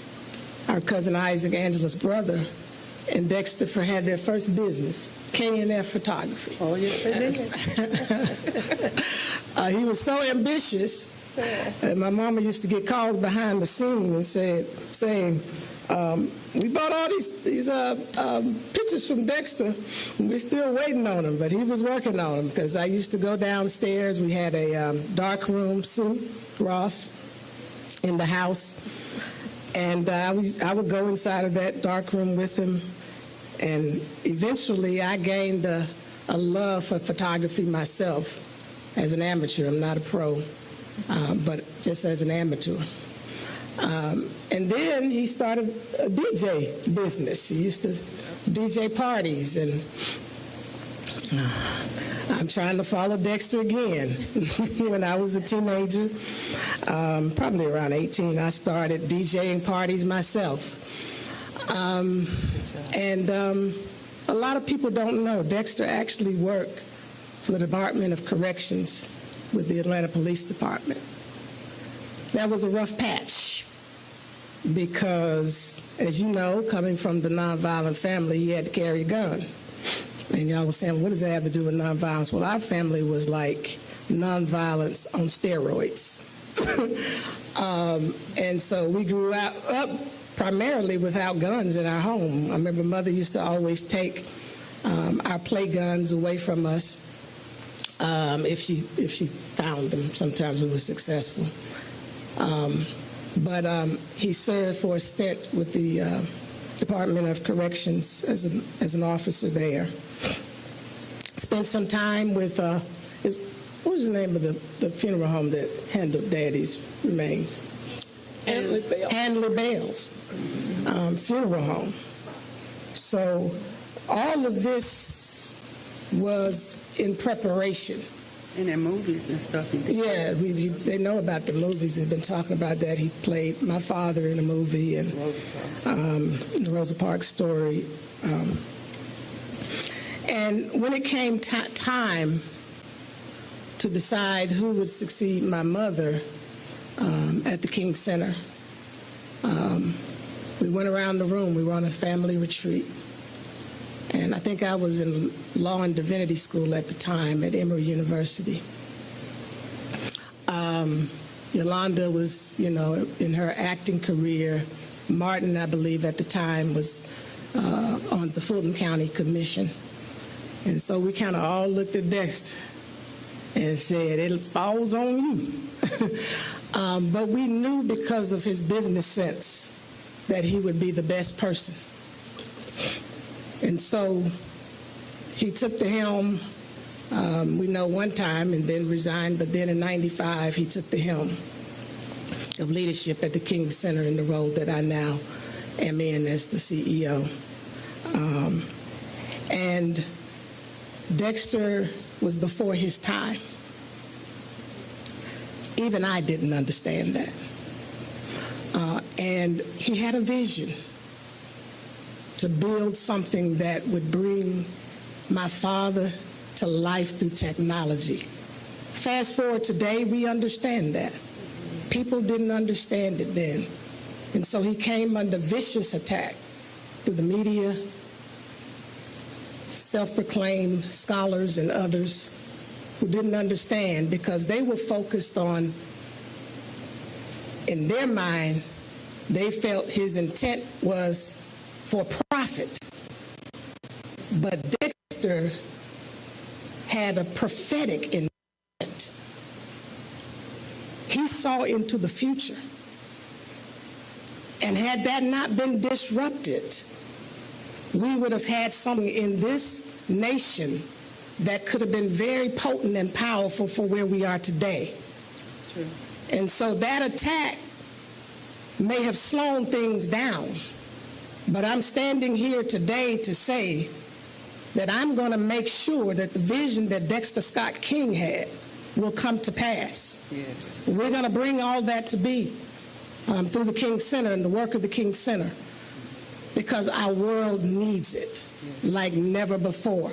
our cousin Isaac, Angela's brother, and Dexter had their first business, K&F Photography. Oh, yes, they did. He was so ambitious, and my mama used to get calls behind the scenes and saying, we bought all these pictures from Dexter, and we're still waiting on them, but he was working on them because I used to go downstairs. We had a dark room, Sue Ross, in the house, and I would go inside of that dark room with him, and eventually I gained a love for photography myself as an amateur. I'm not a pro, but just as an amateur. And then he started a DJ business. He used to DJ parties, and I'm trying to follow Dexter again. When I was a teenager, probably around 18, I started DJing parties myself. And a lot of people don't know Dexter actually worked for the Department of Corrections with the Atlanta Police Department. That was a rough patch because, as you know, coming from the nonviolent family, he had to carry a gun. And y'all were saying, what does that have to do with nonviolence? Well, our family was like nonviolence on steroids. And so we grew up primarily without guns in our home. I remember Mother used to always take our play guns away from us if she found them. Sometimes we were successful. But he served for a stint with the Department of Corrections as an officer there. Spent some time with, what was the name of the funeral home that handled Daddy's remains? Handley Bales funeral home. So all of this was in preparation. And their movies and stuff. Yeah, they know about the movies. They've been talking about that. He played my father in a movie, and the Rosa Parks Story. And when it came time to decide who would succeed my mother at the King Center, we went around the room. We were on a family retreat. And I think I was in law and divinity school at the time at Emory University. Yolanda was, in her acting career. Martin, I believe, at the time was on the Fulton County Commission. And so we kind of all looked at Dexter and said, it falls on you. But we knew because of his business sense that he would be the best person. And so he took the helm, we know one time, and then resigned, but then in '95 he took the helm of leadership at the King Center in the role that I now am in as the CEO. And Dexter was before his time. Even I didn't understand that. And he had a vision to build something that would bring my father to life through technology. Fast forward today, we understand that. People didn't understand it then. And so he came under vicious attack through the media, self-proclaimed scholars and others who didn't understand because they were focused on, in their mind, they felt his intent was for profit. But Dexter had a prophetic intent. He saw into the future. And had that not been disrupted, we would have had something in this nation that could have been very potent and powerful for where we are today. True. And so that attack may have slowed things down, but I'm standing here today to say that I'm going to make sure that the vision that Dexter Scott King had will come to pass. Yes. We're going to bring all that to be through the King Center and the work of the King Center, because our world needs it like never before.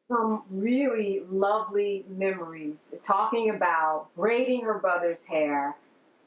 Some really lovely memories, talking about braiding her brother's hair,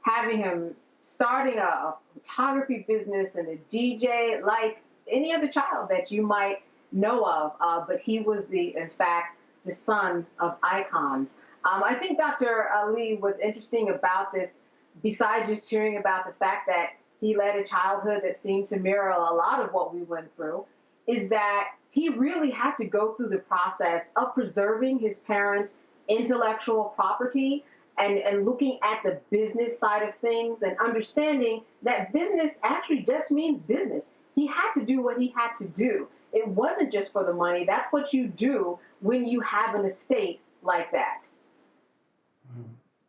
having him starting a photography business and a DJ like any other child that you might know of, but he was in fact, the son of icons. I think Dr. Ali, what's interesting about this, besides just hearing about the fact that he led a childhood that seemed to mirror a lot of what we went through, is that he really had to go through the process of preserving his parents' intellectual property and looking at the business side of things and understanding that business actually just means business. He had to do what he had to do. It wasn't just for the money. That's what you do when you have an estate like that.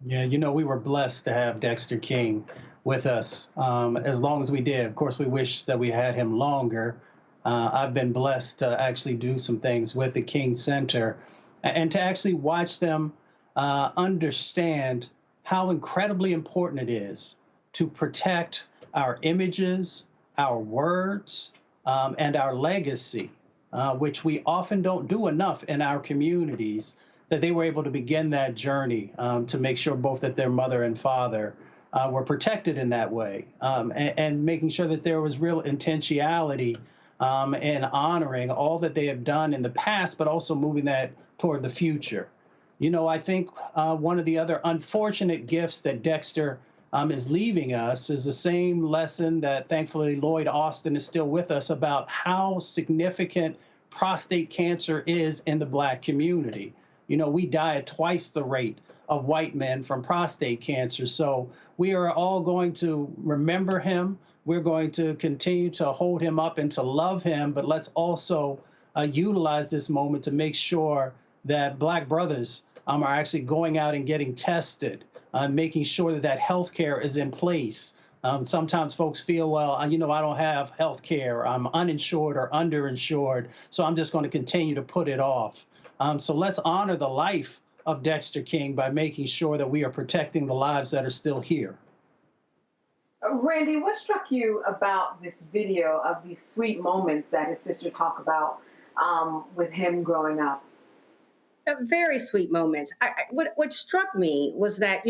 Yeah, we were blessed to have Dexter King with us as long as we did. Of course, we wish that we had him longer. I've been blessed to actually do some things with the King Center and to actually watch them understand how incredibly important it is to protect our images, our words, and our legacy, which we often don't do enough in our communities, that they were able to begin that journey to make sure both that their mother and father were protected in that way, and making sure that there was real intentionality in honoring all that they have done in the past, but also moving that toward the future. I think one of the other unfortunate gifts that Dexter is leaving us is the same lesson that thankfully Lloyd Austin is still with us about how significant prostate cancer is in the Black community. We die at twice the rate of white men from prostate cancer. So we are all going to remember him. We're going to continue to hold him up and to love him, but let's also utilize this moment to make sure that Black brothers are actually going out and getting tested, making sure that health care is in place. Sometimes folks feel, well, I don't have health care. I'm uninsured or underinsured, so I'm just going to continue to put it off. So let's honor the life of Dexter King by making sure that we are protecting the lives that are still here. Randy, what struck you about this video of these sweet moments that his sister talked about with him growing up? Very sweet moments. What struck me was that,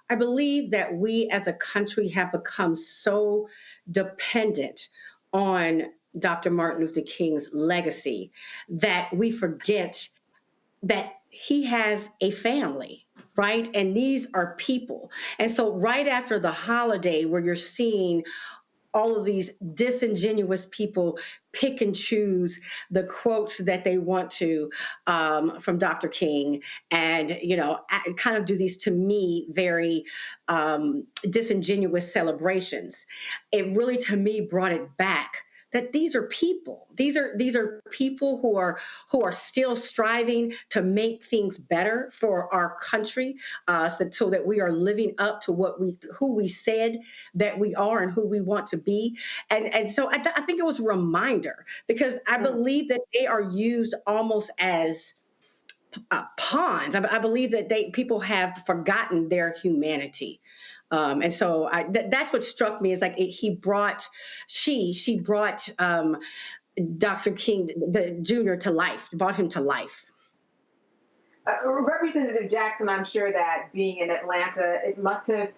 I believe that we as a country have become so dependent on Dr. Martin Luther King's legacy that we forget that he has a family, right? And these are people. And so right after the holiday where you're seeing all of these disingenuous people pick and choose the quotes that they want to from Dr. King and, kind of do these, to me, very disingenuous celebrations. It really, to me, brought it back that these are people. These are people who are still striving to make things better for our country, so that we are living up to who we said that we are and who we want to be. And so I think it was a reminder, because I believe that they are used almost as pawns. I believe that people have forgotten their humanity. And so that's what struck me, is like she brought Dr. King, the Jr. to life, brought him to life. Representative Jackson, I'm sure that being in Atlanta, it must have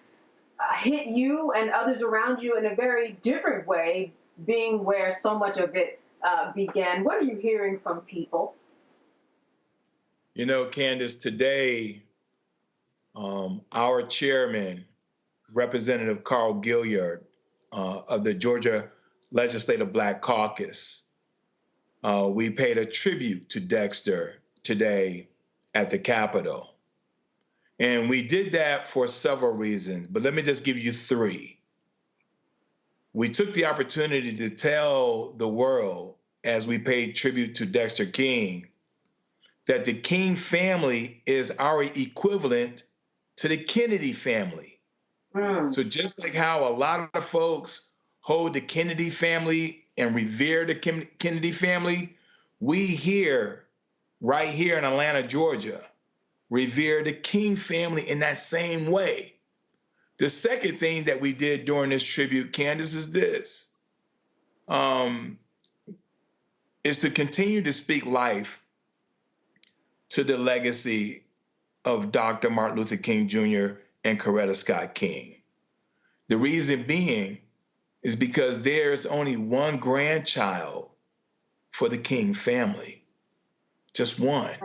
hit you and others around you in a very different way, being where so much of it began. What are you hearing from people? You know, Candace, today, our chairman, Representative Carl Gilliard of the Georgia Legislative Black Caucus, we paid a tribute to Dexter today at the Capitol. And we did that for several reasons, but let me just give you three. We took the opportunity to tell the world, as we paid tribute to Dexter King, that the King family is our equivalent to the Kennedy family. So just like how a lot of folks hold the Kennedy family and revere the Kennedy family, we here, right here in Atlanta, Georgia, revere the King family in that same way. The second thing that we did during this tribute, Candace, is this, is to continue to speak life to the legacy of Dr. Martin Luther King Jr. and Coretta Scott King. The reason being is because there's only one grandchild for the King family, just one.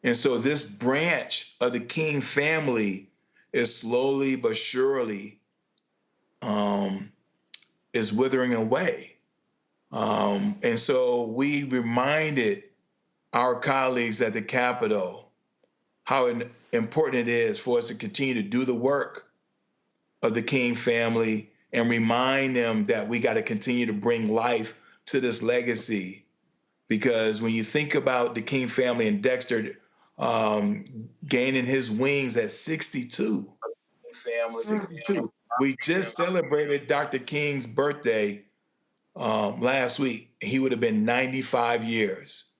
And so this branch of the King family is slowly but surely is withering away. And so we reminded our colleagues at the Capitol how important it is for us to continue to do the work of the King family and remind them that we got to continue to bring life to this legacy. Because when you think about the King family and Dexter gaining his wings at 62, we just celebrated Dr. King's birthday last week. He would have been 95 years.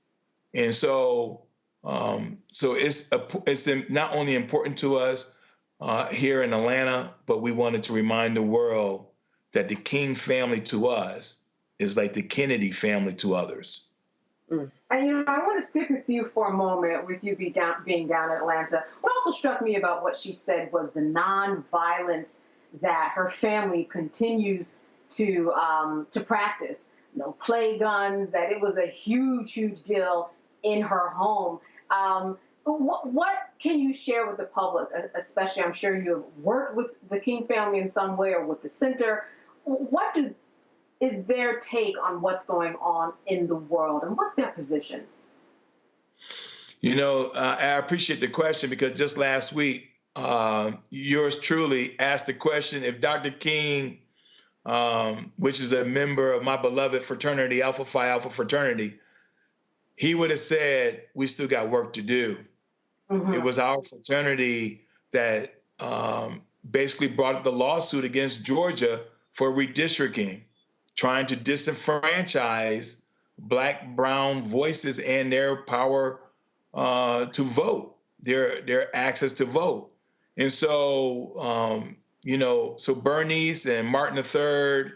And so it's not only important to us here in Atlanta, but we wanted to remind the world that the King family to us is like the Kennedy family to others. And I want to stick with you for a moment, with you being down in Atlanta. What also struck me about what she said was the nonviolence that her family continues to practice. No play guns, that it was a huge, huge deal in her home. What can you share with the public, especially I'm sure you have worked with the King family in some way or with the center? What is their take on what's going on in the world, and what's their position? You know, I appreciate the question, because just last week, yours truly asked the question if Dr. King, which is a member of my beloved fraternity, Alpha Phi Alpha fraternity, he would have said, we still got work to do. Mm-hmm. It was our fraternity that basically brought up the lawsuit against Georgia for redistricting, trying to disenfranchise Black, brown voices and their power to vote, their access to vote. And so, so Bernice and Martin III,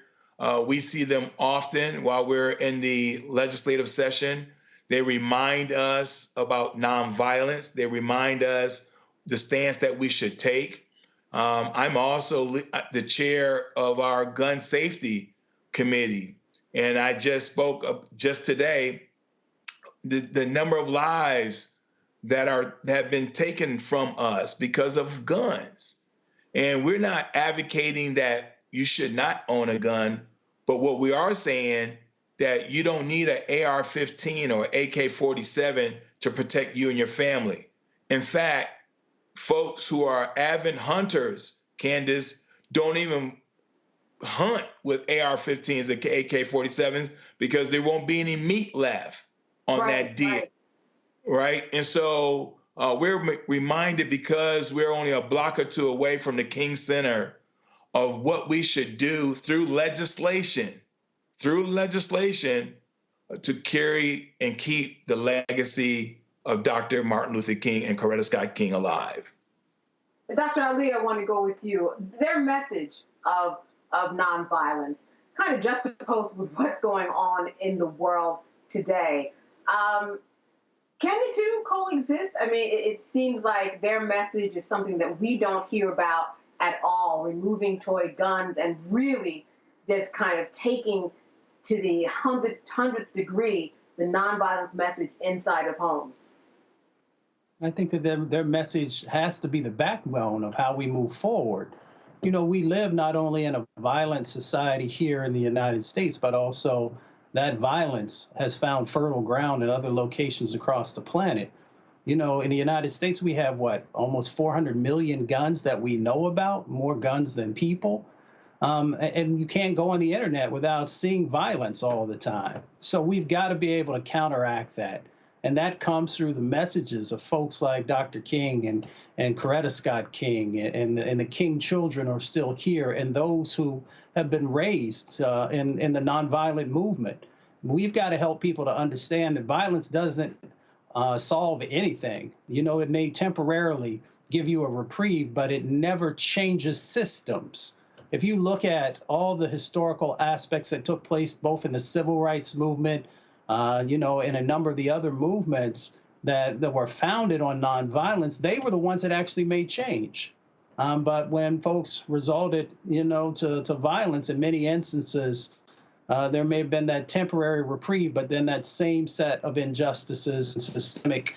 we see them often while we're in the legislative session. They remind us about nonviolence. They remind us the stance that we should take. I'm also the chair of our gun safety committee. And I just spoke just today, the number of lives that have been taken from us because of guns. And we're not advocating that you should not own a gun, but what we are saying that you don't need an AR-15 or AK-47 to protect you and your family. In fact, folks who are avid hunters, Candace, don't even hunt with AR-15s and AK-47s because there won't be any meat left on that deer, right? And so we're reminded, because we're only a block or two away from the King Center, of what we should do through legislation to carry and keep the legacy of Dr. Martin Luther King and Coretta Scott King alive. Dr. Ali, I want to go with you. Their message of nonviolence kind of juxtaposed with what's going on in the world today. Can the two coexist? I mean, it seems like their message is something that we don't hear about at all, removing toy guns and really just kind of taking to the 100th degree the nonviolence message inside of homes? I think that their message has to be the backbone of how we move forward. You know, we live not only in a violent society here in the United States, but also that violence has found fertile ground in other locations across the planet. You know, in the United States, we have, almost 400 million guns that we know about, more guns than people. And you can't go on the internet without seeing violence all the time. So we've got to be able to counteract that. And that comes through the messages of folks like Dr. King and Coretta Scott King and the King children are still here, and those who have been raised in the nonviolent movement. We've got to help people to understand that violence doesn't solve anything. You know, it may temporarily give you a reprieve, but it never changes systems. If you look at all the historical aspects that took place both in the civil rights movement, you know, and a number of the other movements that were founded on nonviolence, they were the ones that actually made change. But when folks resorted, you know, to violence in many instances, there may have been that temporary reprieve, but then that same set of injustices and systemic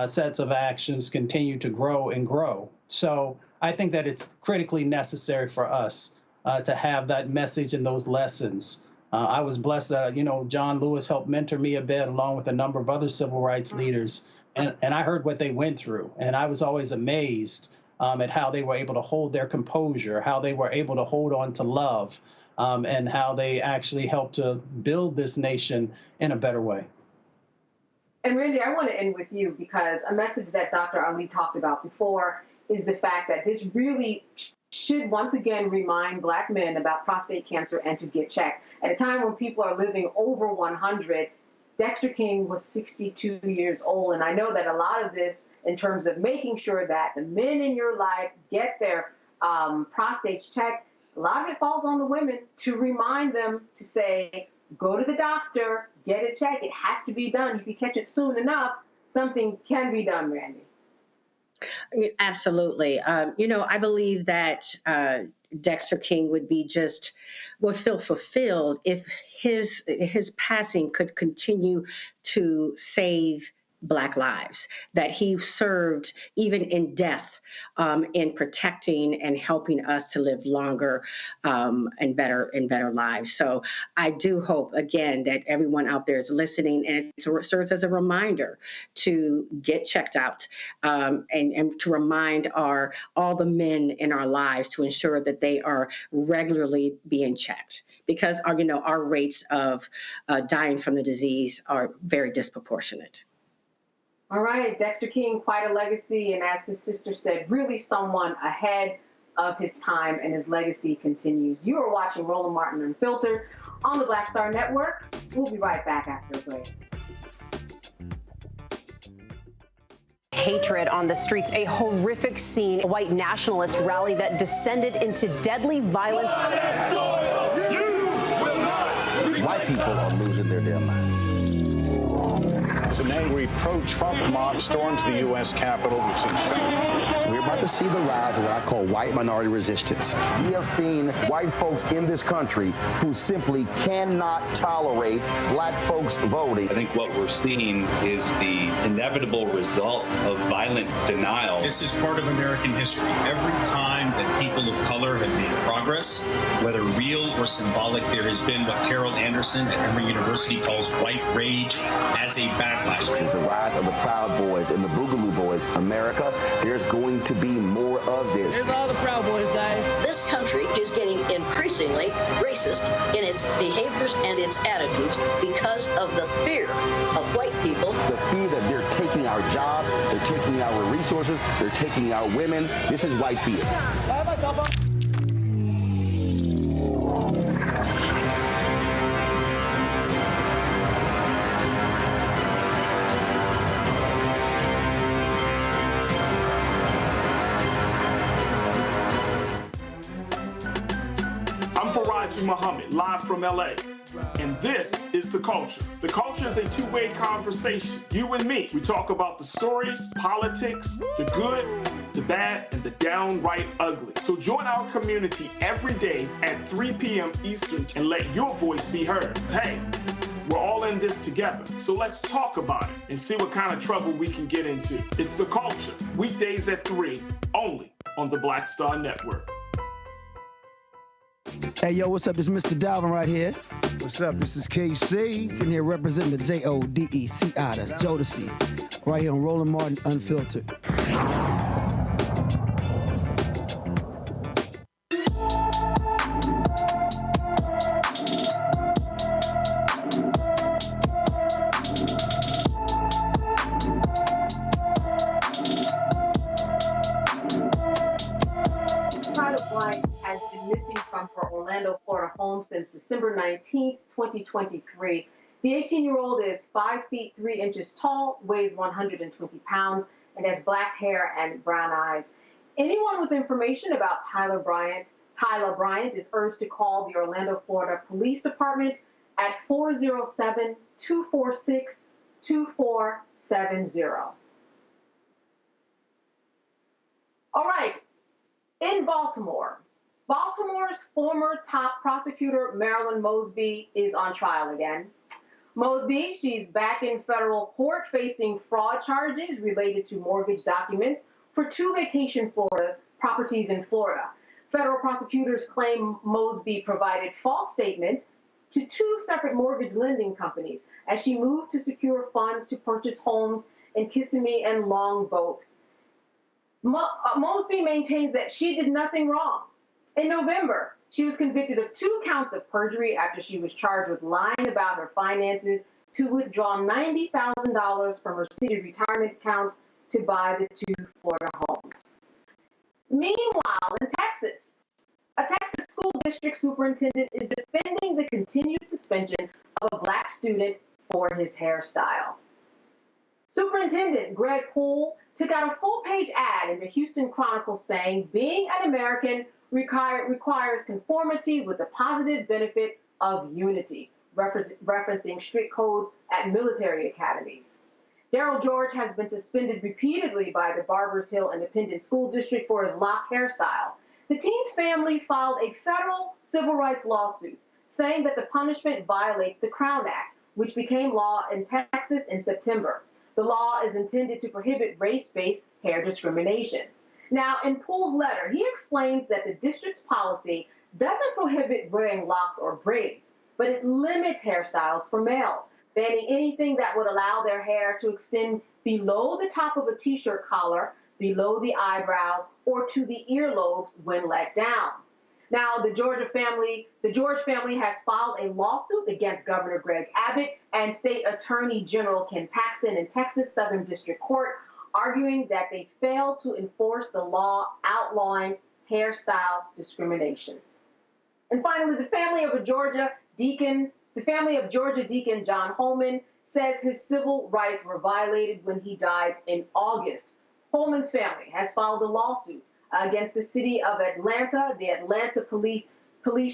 sets of actions continue to grow and grow. So I think that it's critically necessary for us to have that message and those lessons. I was blessed that, you know, John Lewis helped mentor me a bit along with a number of other civil rights leaders. And I heard what they went through. And I was always amazed at how they were able to hold their composure, how they were able to hold on to love, and how they actually helped to build this nation in a better way. And Randy, I want to end with you because a message that Dr. Ali talked about before is the fact that this really should once again remind Black men about prostate cancer and to get checked. At a time when people are living over 100, Dexter King was 62 years old. And I know that a lot of this, in terms of making sure that the men in your life get their prostates checked, a lot of it falls on the women to remind them to say, go to the doctor, get it checked. It has to be done. If you catch it soon enough, something can be done, Randy. Absolutely. You know, I believe that Dexter King would feel fulfilled if his passing could continue to save Black lives, that he served even in death in protecting and helping us to live longer and better lives. So I do hope, again, that everyone out there is listening, and it serves as a reminder to get checked out and to remind all the men in our lives to ensure that they are regularly being checked, because our rates of dying from the disease are very disproportionate. All right, Dexter King, quite a legacy, and as his sister said, really someone ahead of his time, and his legacy continues. You are watching Roland Martin Unfiltered on the Black Star Network. We'll be right back after the break. Hatred on the streets, a horrific scene, a white nationalist rally that descended into deadly violence. White people are losing their damn minds. An angry pro-Trump mob storms the U.S. Capitol. We're about to see the rise of what I call white minority resistance. We have seen white folks in this country who simply cannot tolerate Black folks voting. I think what we're seeing is the inevitable result of violent denial. This is part of American history. Every time that people of color have made progress, whether real or symbolic, there has been what Carol Anderson at Emory University calls white rage as a backlash. This is the rise of the Proud Boys and the Boogaloo Boys. America, there's going to be more of this. Here's all the Proud Boys, guys. This country is getting increasingly racist in its behaviors and its attitudes because of the fear of white people. The fear that they're taking our jobs, they're taking our resources, they're taking our women. This is white fear. Muhammad, live from LA. And this is The Culture. The Culture Culture is a two-way conversation. You and me. We talk about the stories, politics, the good, the bad, and the downright ugly. So join our community every day at 3 p.m. Eastern and let your voice be heard. Hey, we're all in this together. So let's talk about it and see what kind of trouble we can get into. It's The Culture, weekdays at 3, only on the Black Star Network. Hey, yo, what's up? It's Mr. Dalvin right here. What's up? This is KC. Sitting here representing the Jodeci. That's Jodeci. Right here on Roland Martin Unfiltered. Florida home since December 19th, 2023. The 18-year-old is 5 feet 3 inches tall, weighs 120 pounds, and has black hair and brown eyes. Anyone with information about Tyler Bryant is urged to call the Orlando, Florida Police Department at 407-246-2470. All right, in Baltimore's former top prosecutor, Marilyn Mosby, is on trial again. Mosby, she's back in federal court facing fraud charges related to mortgage documents for 2 vacation properties in Florida. Federal prosecutors claim Mosby provided false statements to 2 separate mortgage lending companies as she moved to secure funds to purchase homes in Kissimmee and Longboat. Mosby maintains that she did nothing wrong. In November, she was convicted of 2 counts of perjury after she was charged with lying about her finances to withdraw $90,000 from her city retirement accounts to buy the 2 Florida homes. Meanwhile, in Texas, a Texas school district superintendent is defending the continued suspension of a black student for his hairstyle. Superintendent Greg Poole took out a full-page ad in the Houston Chronicle saying being an American requires conformity with the positive benefit of unity, referencing strict codes at military academies. Darryl George has been suspended repeatedly by the Barbers Hill Independent School District for his lock hairstyle. The teen's family filed a federal civil rights lawsuit saying that the punishment violates the Crown Act, which became law in Texas in September. The law is intended to prohibit race-based hair discrimination. Now, in Poole's letter, he explains that the district's policy doesn't prohibit wearing locks or braids, but it limits hairstyles for males, banning anything that would allow their hair to extend below the top of a t-shirt collar, below the eyebrows, or to the earlobes when let down. Now, the George family has filed a lawsuit against Governor Greg Abbott and State Attorney General Ken Paxton in Texas Southern District Court, arguing that they failed to enforce the law outlawing hairstyle discrimination. And finally, the family of Georgia deacon John Holman says his civil rights were violated when he died in August. Holman's family has filed a lawsuit against the city of Atlanta, the Atlanta Police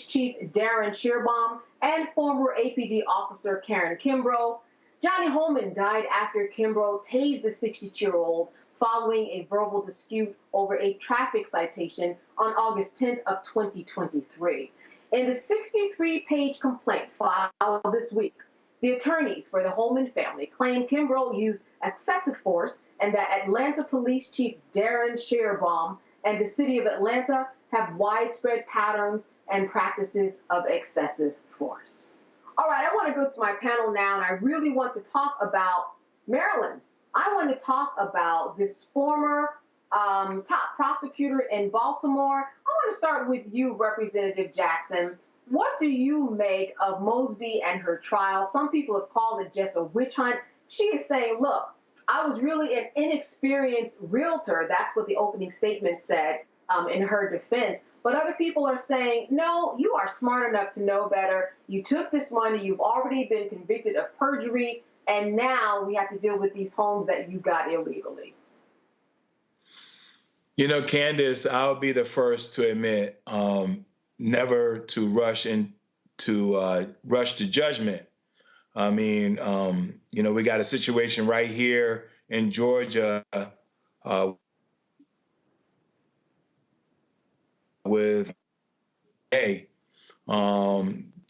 Chief Darren Shearbaum, and former APD officer Karen Kimbrough. Johnny Holman died after Kimbrough tased the 62-year-old following a verbal dispute over a traffic citation on August 10th of 2023. In the 63-page complaint filed this week, the attorneys for the Holman family claim Kimbrough used excessive force and that Atlanta Police Chief Darren Shearbaum and the city of Atlanta have widespread patterns and practices of excessive force. All right, I want to go to my panel now, and I really want to talk about Maryland. I want to talk about this former top prosecutor in Baltimore. I want to start with you, Representative Jackson. What do you make of Mosby and her trial? Some people have called it just a witch hunt. She is saying, look, I was really an inexperienced realtor. That's what the opening statement said in her defense. But other people are saying, no, you are smart enough to know better. You took this money. You've already been convicted of perjury. And now we have to deal with these homes that you got illegally. You know, Candace, I'll be the first to admit never to rush to judgment I mean, we got a situation right here in Georgia with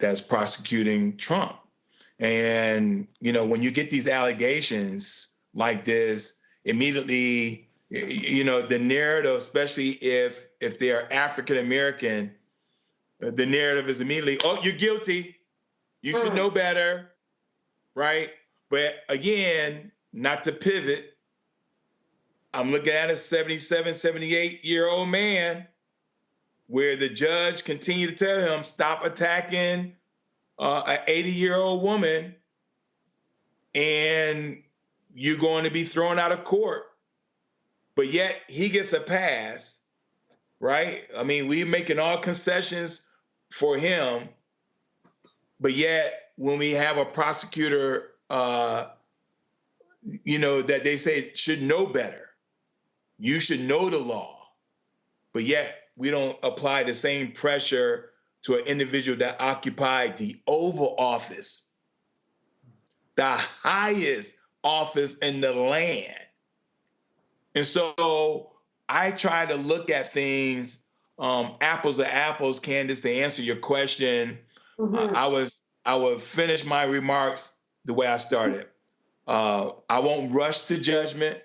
that's prosecuting Trump. And, when you get these allegations like this, immediately, the narrative, especially if they're African-American, the narrative is immediately, oh, you're guilty. You should know better, right? But again, not to pivot, I'm looking at a 77, 78-year-old man where the judge continued to tell him, stop attacking an 80-year-old woman, and you're going to be thrown out of court. But yet he gets a pass, right? I mean, we're making all concessions for him, but yet when we have a prosecutor, that they say should know better, you should know the law, but yet we don't apply the same pressure to an individual that occupied the Oval Office, the highest office in the land. And so I try to look at things apples to apples, Candace, to answer your question. I would finish my remarks the way I started. I won't rush to judgment.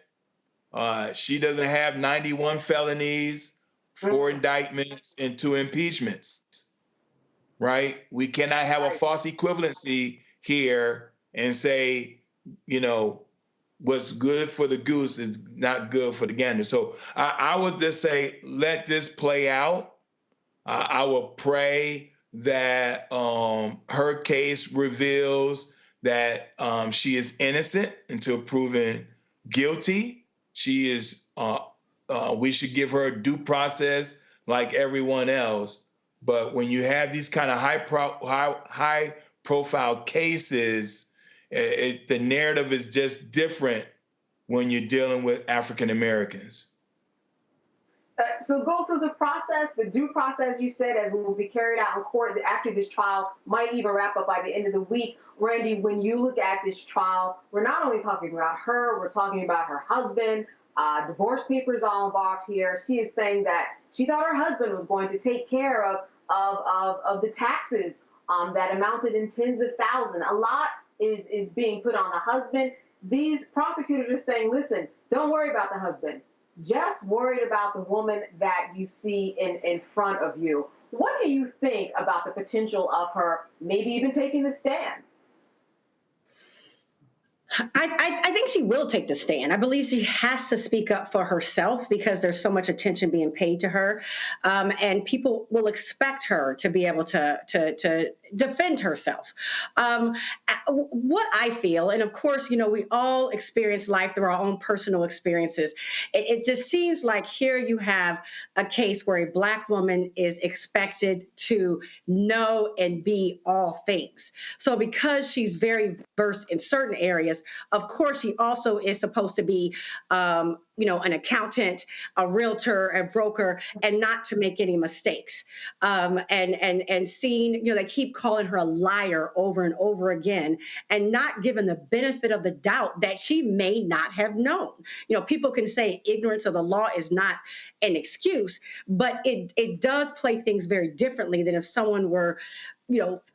She doesn't have 91 felonies, 4 indictments, and 2 impeachments, right? We cannot have a false equivalency here and say, what's good for the goose is not good for the gander. So I would just say, let this play out. I will pray that her case reveals that she is innocent until proven guilty. She is, we should give her due process like everyone else. But when you have these kind of high profile cases, the narrative is just different when you're dealing with African Americans. So go through the process, the due process, you said, as will be carried out in court after this trial might even wrap up by the end of the week. Randy, when you look at this trial, we're not only talking about her, we're talking about her husband. Divorce papers all involved here. She is saying that she thought her husband was going to take care of the taxes that amounted in tens of thousands. A lot is being put on the husband. These prosecutors are saying, listen, don't worry about the husband. Just worried about the woman that you see in front of you. What do you think about the potential of her maybe even taking the stand? I think she will take the stand. I believe she has to speak up for herself because there's so much attention being paid to her, and people will expect her to be able to defend herself. What I feel, and of course, we all experience life through our own personal experiences. It just seems like here you have a case where a Black woman is expected to know and be all things. So because she's very versed in certain areas, of course, she also is supposed to be, an accountant, a realtor, a broker, and not to make any mistakes. And seeing, they keep calling her a liar over and over again, and not given the benefit of the doubt that she may not have known. People can say ignorance of the law is not an excuse, but it does play things very differently than if someone were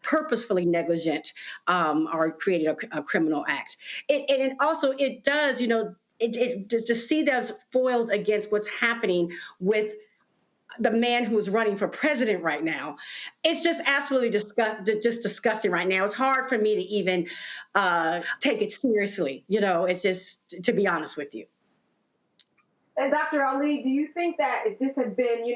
purposefully negligent or created a criminal act. And also it does, to see those foiled against what's happening with the man who's running for president right now. It's just absolutely disgusting right now. It's hard for me to even take it seriously. It's just, to be honest with you. And Dr. Ali, do you think that if this had been,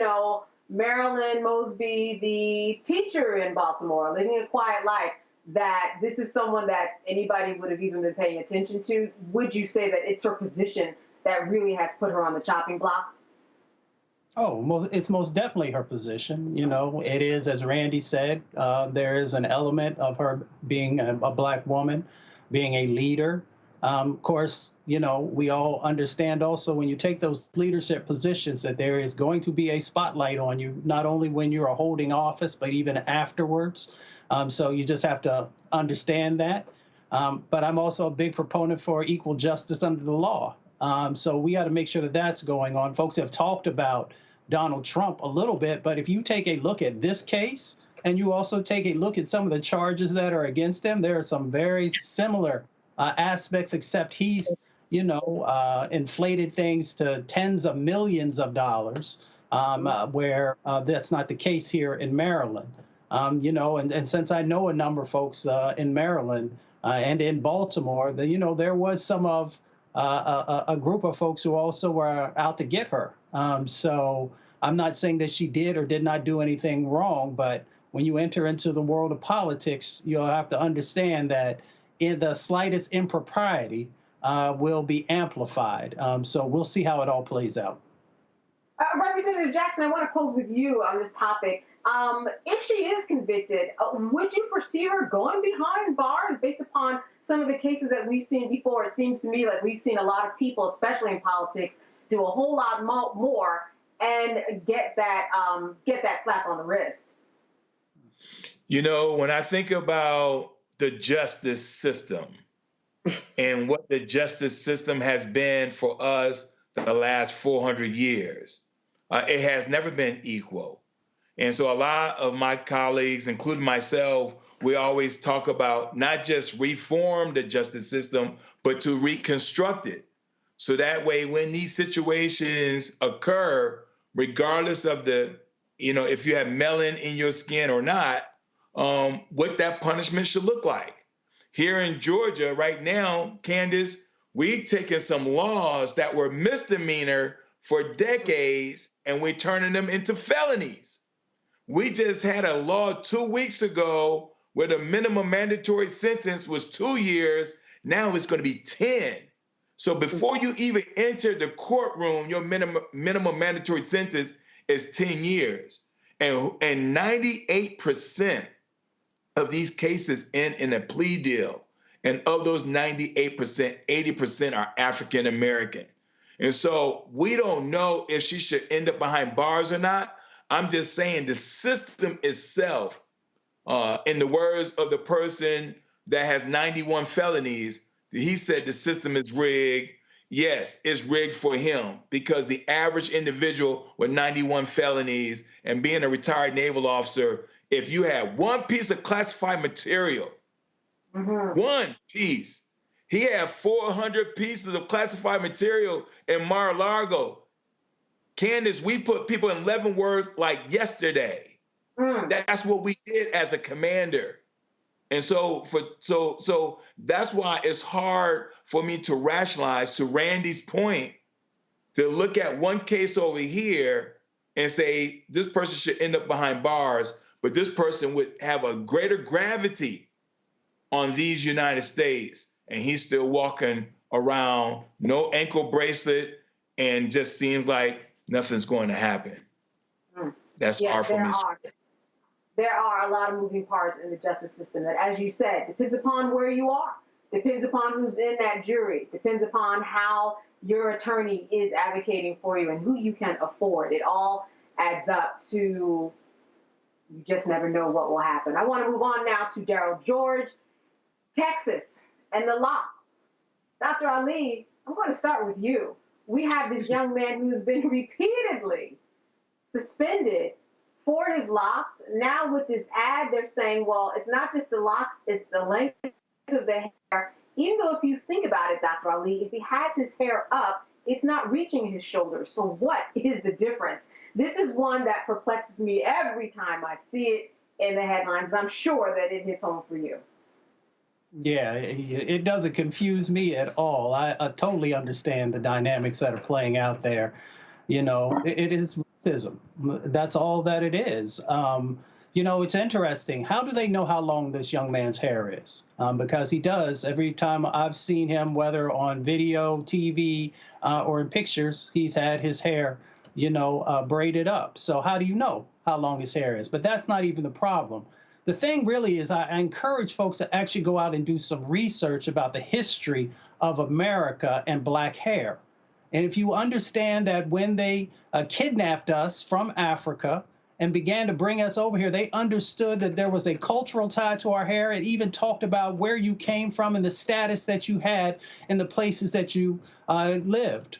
Marilyn Mosby, the teacher in Baltimore, living a quiet life, that this is someone that anybody would have even been paying attention to? Would you say that it's her position that really has put her on the chopping block? Oh, it's most definitely her position. It is, as Randy said, there is an element of her being a Black woman, being a leader. Of course, we all understand also when you take those leadership positions that there is going to be a spotlight on you, not only when you're holding office, but even afterwards. So you just have to understand that. But I'm also a big proponent for equal justice under the law. So we got to make sure that that's going on. Folks have talked about Donald Trump a little bit, but if you take a look at this case and you also take a look at some of the charges that are against him, there are some very similar aspects, except he's, inflated things to tens of millions of dollars, where that's not the case here in Maryland. And since I know a number of folks in Maryland and in Baltimore, there was some of a group of folks who also were out to get her. So I'm not saying that she did or did not do anything wrong, but when you enter into the world of politics, you'll have to understand that in the slightest impropriety will be amplified. So we'll see how it all plays out. Representative Jackson, I want to close with you on this topic. If she is convicted, would you perceive her going behind bars based upon some of the cases that we've seen before? It seems to me like we've seen a lot of people, especially in politics, do a whole lot more and get that slap on the wrist. When I think about the justice system and what the justice system has been for us the last 400 years, it has never been equal. And so a lot of my colleagues, including myself, we always talk about not just reform the justice system, but to reconstruct it. So that way, when these situations occur, regardless of if you have melanin in your skin or not, what that punishment should look like. Here in Georgia right now, Candace, we've taken some laws that were misdemeanor for decades, and we're turning them into felonies. We just had a law 2 weeks ago where the minimum mandatory sentence was 2 years. Now it's going to be 10. So before you even enter the courtroom, your minimum mandatory sentence is 10 years. And 98% of these cases end in a plea deal. And of those 98%, 80% are African American. And so we don't know if she should end up behind bars or not. I'm just saying the system itself, in the words of the person that has 91 felonies, he said the system is rigged. Yes, it's rigged for him because the average individual with 91 felonies and being a retired naval officer, if you had one piece of classified material, one piece, he had 400 pieces of classified material in Mar-a-Lago. Candace, we put people in Leavenworth like yesterday. That's what we did as a commander. And so that's why it's hard for me to rationalize, to Randy's point, to look at one case over here and say this person should end up behind bars, but this person would have a greater gravity on these United States, and he's still walking around, no ankle bracelet, and just seems like nothing's going to happen. That's hard for me. There are a lot of moving parts in the justice system that, as you said, depends upon where you are, depends upon who's in that jury, depends upon how your attorney is advocating for you and who you can afford. It all adds up to you just never know what will happen. I want to move on now to Daryl George, Texas, and the locks. Dr. Ali, I'm going to start with you. We have this young man who's been repeatedly suspended for his locks. Now with this ad, they're saying, well, it's not just the locks, it's the length of the hair. Even though if you think about it, Dr. Ali, if he has his hair up, it's not reaching his shoulders. So what is the difference? This is one that perplexes me every time I see it in the headlines, and I'm sure that it hits home for you. Yeah, it doesn't confuse me at all. I totally understand the dynamics that are playing out there. It is racism. That's all that it is. It's interesting. How do they know how long this young man's hair is? Because he does. Every time I've seen him, whether on video, TV, or in pictures, he's had his hair, braided up. So how do you know how long his hair is? But that's not even the problem. The thing really is I encourage folks to actually go out and do some research about the history of America and black hair. And if you understand that when they kidnapped us from Africa and began to bring us over here, they understood that there was a cultural tie to our hair. It even talked about where you came from and the status that you had in the places that you lived.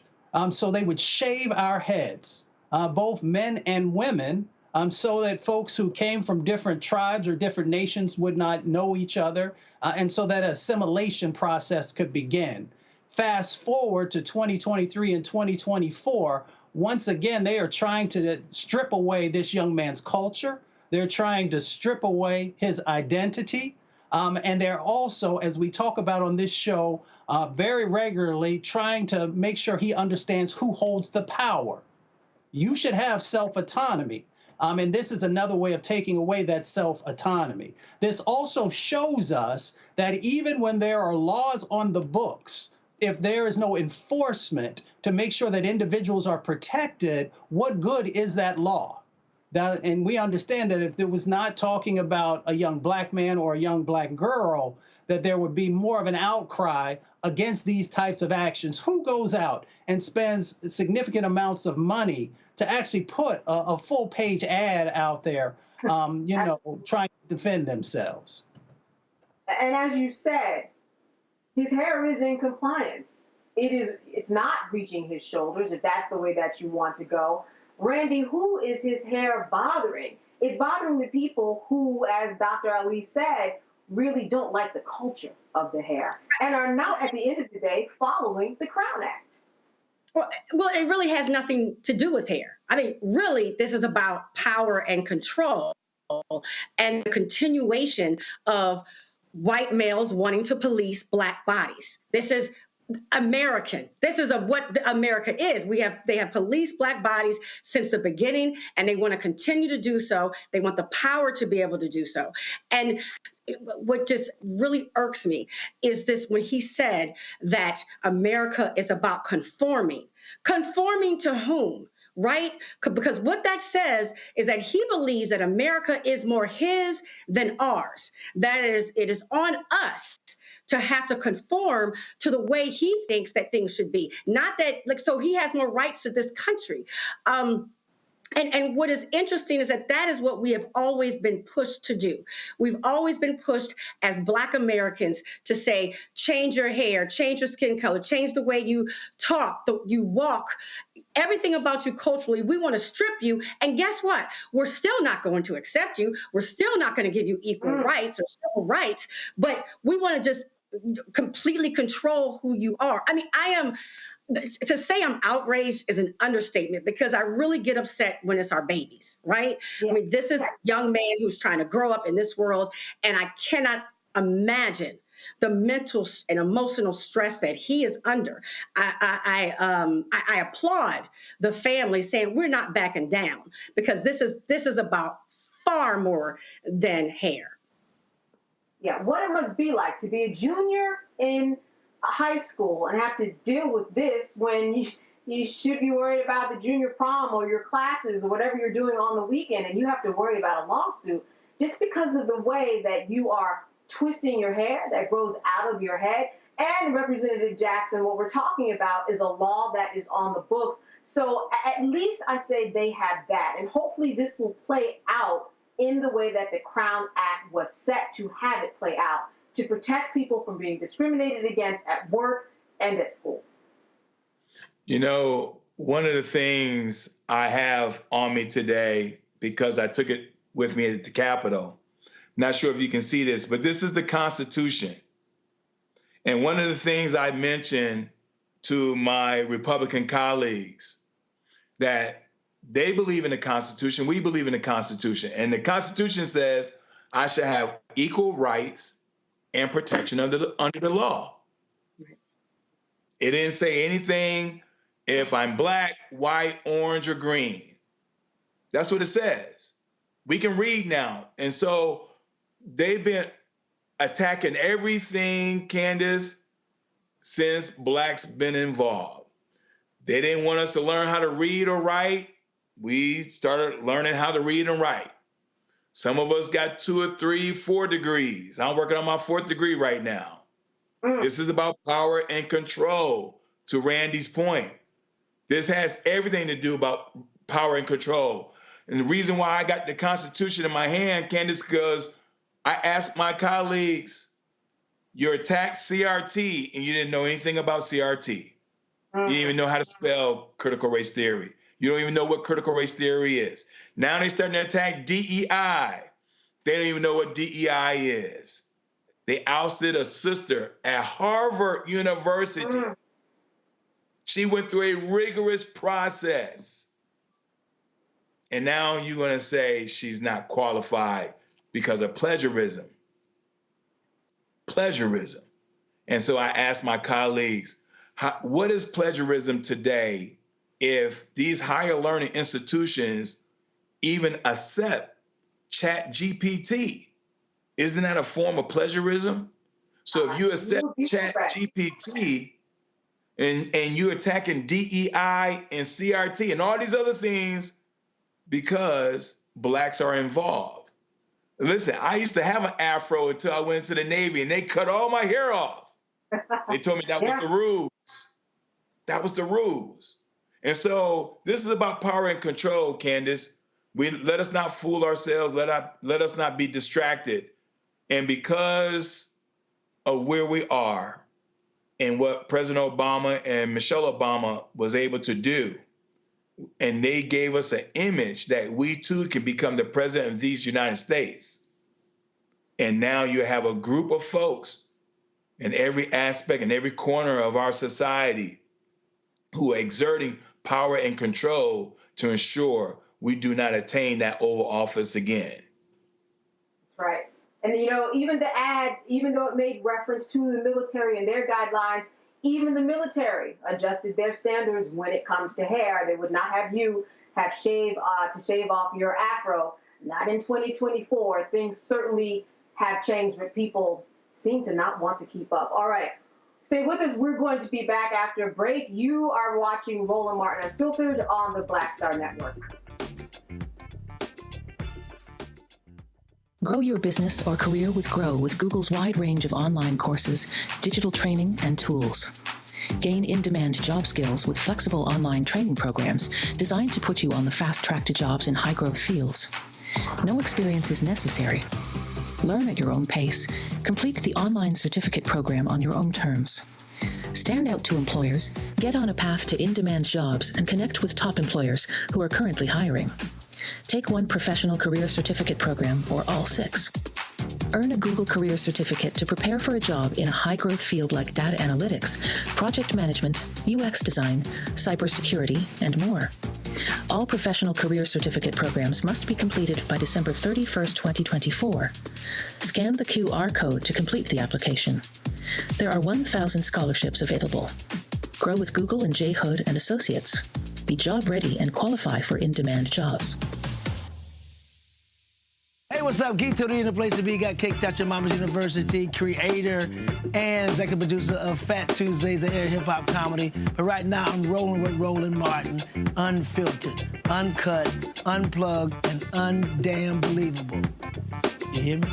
So they would shave our heads, both men and women, so that folks who came from different tribes or different nations would not know each other, and so that assimilation process could begin. Fast forward to 2023 and 2024, once again, they are trying to strip away this young man's culture. They're trying to strip away his identity. And they're also, as we talk about on this show, very regularly trying to make sure he understands who holds the power. You should have self-autonomy. And this is another way of taking away that self-autonomy. This also shows us that even when there are laws on the books, if there is no enforcement to make sure that individuals are protected, what good is that law? And we understand that if it was not talking about a young black man or a young black girl, that there would be more of an outcry against these types of actions. Who goes out and spends significant amounts of money to actually put a full-page ad out there, trying to defend themselves? And as you said, his hair is in compliance. It's not reaching his shoulders, if that's the way that you want to go. Randy, who is his hair bothering? It's bothering the people who, as Dr. Ali said, really don't like the culture of the hair and are now, at the end of the day, following the Crown Act. Well, it really has nothing to do with hair. I mean, really, this is about power and control and the continuation of white males wanting to police black bodies. This is American. This is what America is. They have policed black bodies since the beginning, and they want to continue to do so. They want the power to be able to do so. And what just really irks me is this, when he said that America is about conforming. Conforming to whom? Right? Because what that says is that he believes that America is more his than ours. That is, it is on us to have to conform to the way he thinks that things should be. Not that, so he has more rights to this country. And what is interesting is that is what we have always been pushed to do. We've always been pushed as Black Americans to say, change your hair, change your skin color, change the way you talk, you walk, everything about you culturally. We want to strip you. And guess what? We're still not going to accept you. We're still not going to give you equal rights or civil rights, but we want to just completely control who you are. I mean, to say I'm outraged is an understatement, because I really get upset when it's our babies, right? Yeah. I mean, this is a young man who's trying to grow up in this world, and I cannot imagine the mental and emotional stress that he is under. I applaud the family saying we're not backing down, because this is about far more than hair. Yeah, what it must be like to be a junior in high school and have to deal with this when you should be worried about the junior prom or your classes or whatever you're doing on the weekend, and you have to worry about a lawsuit just because of the way that you are twisting your hair that grows out of your head. And Representative Jackson, what we're talking about is a law that is on the books. So at least I say they have that, and hopefully this will play out in the way that the Crown Act was set to have it play out, to protect people from being discriminated against at work and at school. You know, one of the things I have on me today, because I took it with me at the Capitol, not sure if you can see this, but this is the Constitution. And one of the things I mentioned to my Republican colleagues, that they believe in the Constitution, we believe in the Constitution. And the Constitution says I should have equal rights and protection under the law. It didn't say anything if I'm black, white, orange, or green. That's what it says. We can read now. And so they've been attacking everything, Candace, since Blacks been involved. They didn't want us to learn how to read or write. We started learning how to read and write. Some of us got 2 or 3, 4 degrees. I'm working on my 4th degree right now. This is about power and control, to Randy's point. This has everything to do about power and control. And the reason why I got the Constitution in my hand, Candace, because I asked my colleagues, you attacked CRT and you didn't know anything about CRT. You didn't even know how to spell critical race theory. You don't even know what critical race theory is. Now they're starting to attack DEI. They don't even know what DEI is. They ousted a sister at Harvard University. She went through a rigorous process. And now you're going to say she's not qualified because of plagiarism. Plagiarism. And so I asked my colleagues, what is plagiarism today if these higher learning institutions even accept ChatGPT? Isn't that a form of plagiarism? So if you accept ChatGPT and you're attacking DEI and CRT and all these other things because Blacks are involved. Listen, I used to have an afro until I went into the Navy and they cut all my hair off. They told me that was the rules. That was the rules. And so this is about power and control, Candace. Let us not fool ourselves. Let us not be distracted. And because of where we are and what President Obama and Michelle Obama was able to do, and they gave us an image that we too can become the president of these United States. And now you have a group of folks in every aspect, in every corner of our society who are exerting power and control to ensure we do not attain that Oval Office again. That's right. And, you know, even the ad, even though it made reference to the military and their guidelines, even the military adjusted their standards when it comes to hair. They would not have you have shave off your afro. Not in 2024. Things certainly have changed, but people seem to not want to keep up. All right. Stay with us. We're going to be back after a break. You are watching Roland Martin Unfiltered on the Black Star Network. Grow your business or career with Grow with Google's wide range of online courses, digital training, and tools. Gain in-demand job skills with flexible online training programs designed to put you on the fast track to jobs in high-growth fields. No experience is necessary. Learn at your own pace. Complete the online certificate program on your own terms. Stand out to employers, get on a path to in-demand jobs, and connect with top employers who are currently hiring. Take one professional career certificate program or all 6. Earn a Google Career Certificate to prepare for a job in a high-growth field like data analytics, project management, UX design, cybersecurity, and more. All professional career certificate programs must be completed by December 31st, 2024. Scan the QR code to complete the application. There are 1,000 scholarships available. Grow with Google and J. Hood and Associates. Be job ready and qualify for in-demand jobs. Hey, what's up? Geek Tony in the place to be. Got Kicked Out Your Mama's University, creator and executive producer of Fat Tuesdays, the air hip-hop comedy. But right now, I'm rolling with Roland Martin, unfiltered, uncut, unplugged, and undamn believable. You hear me?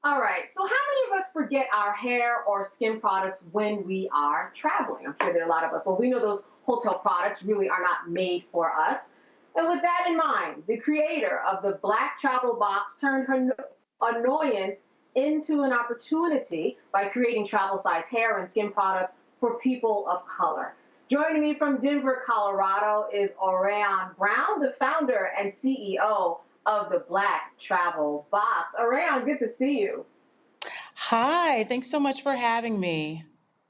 All right, so how many of us forget our hair or skin products when we are traveling? I'm sure there are a lot of us. Well, we know those hotel products really are not made for us. And with that in mind, the creator of the Black Travel Box turned her annoyance into an opportunity by creating travel-size hair and skin products for people of color. Joining me from Denver, Colorado is Orion Brown, the founder and CEO of the Black Travel Box. Orion, good to see you. Hi, thanks so much for having me.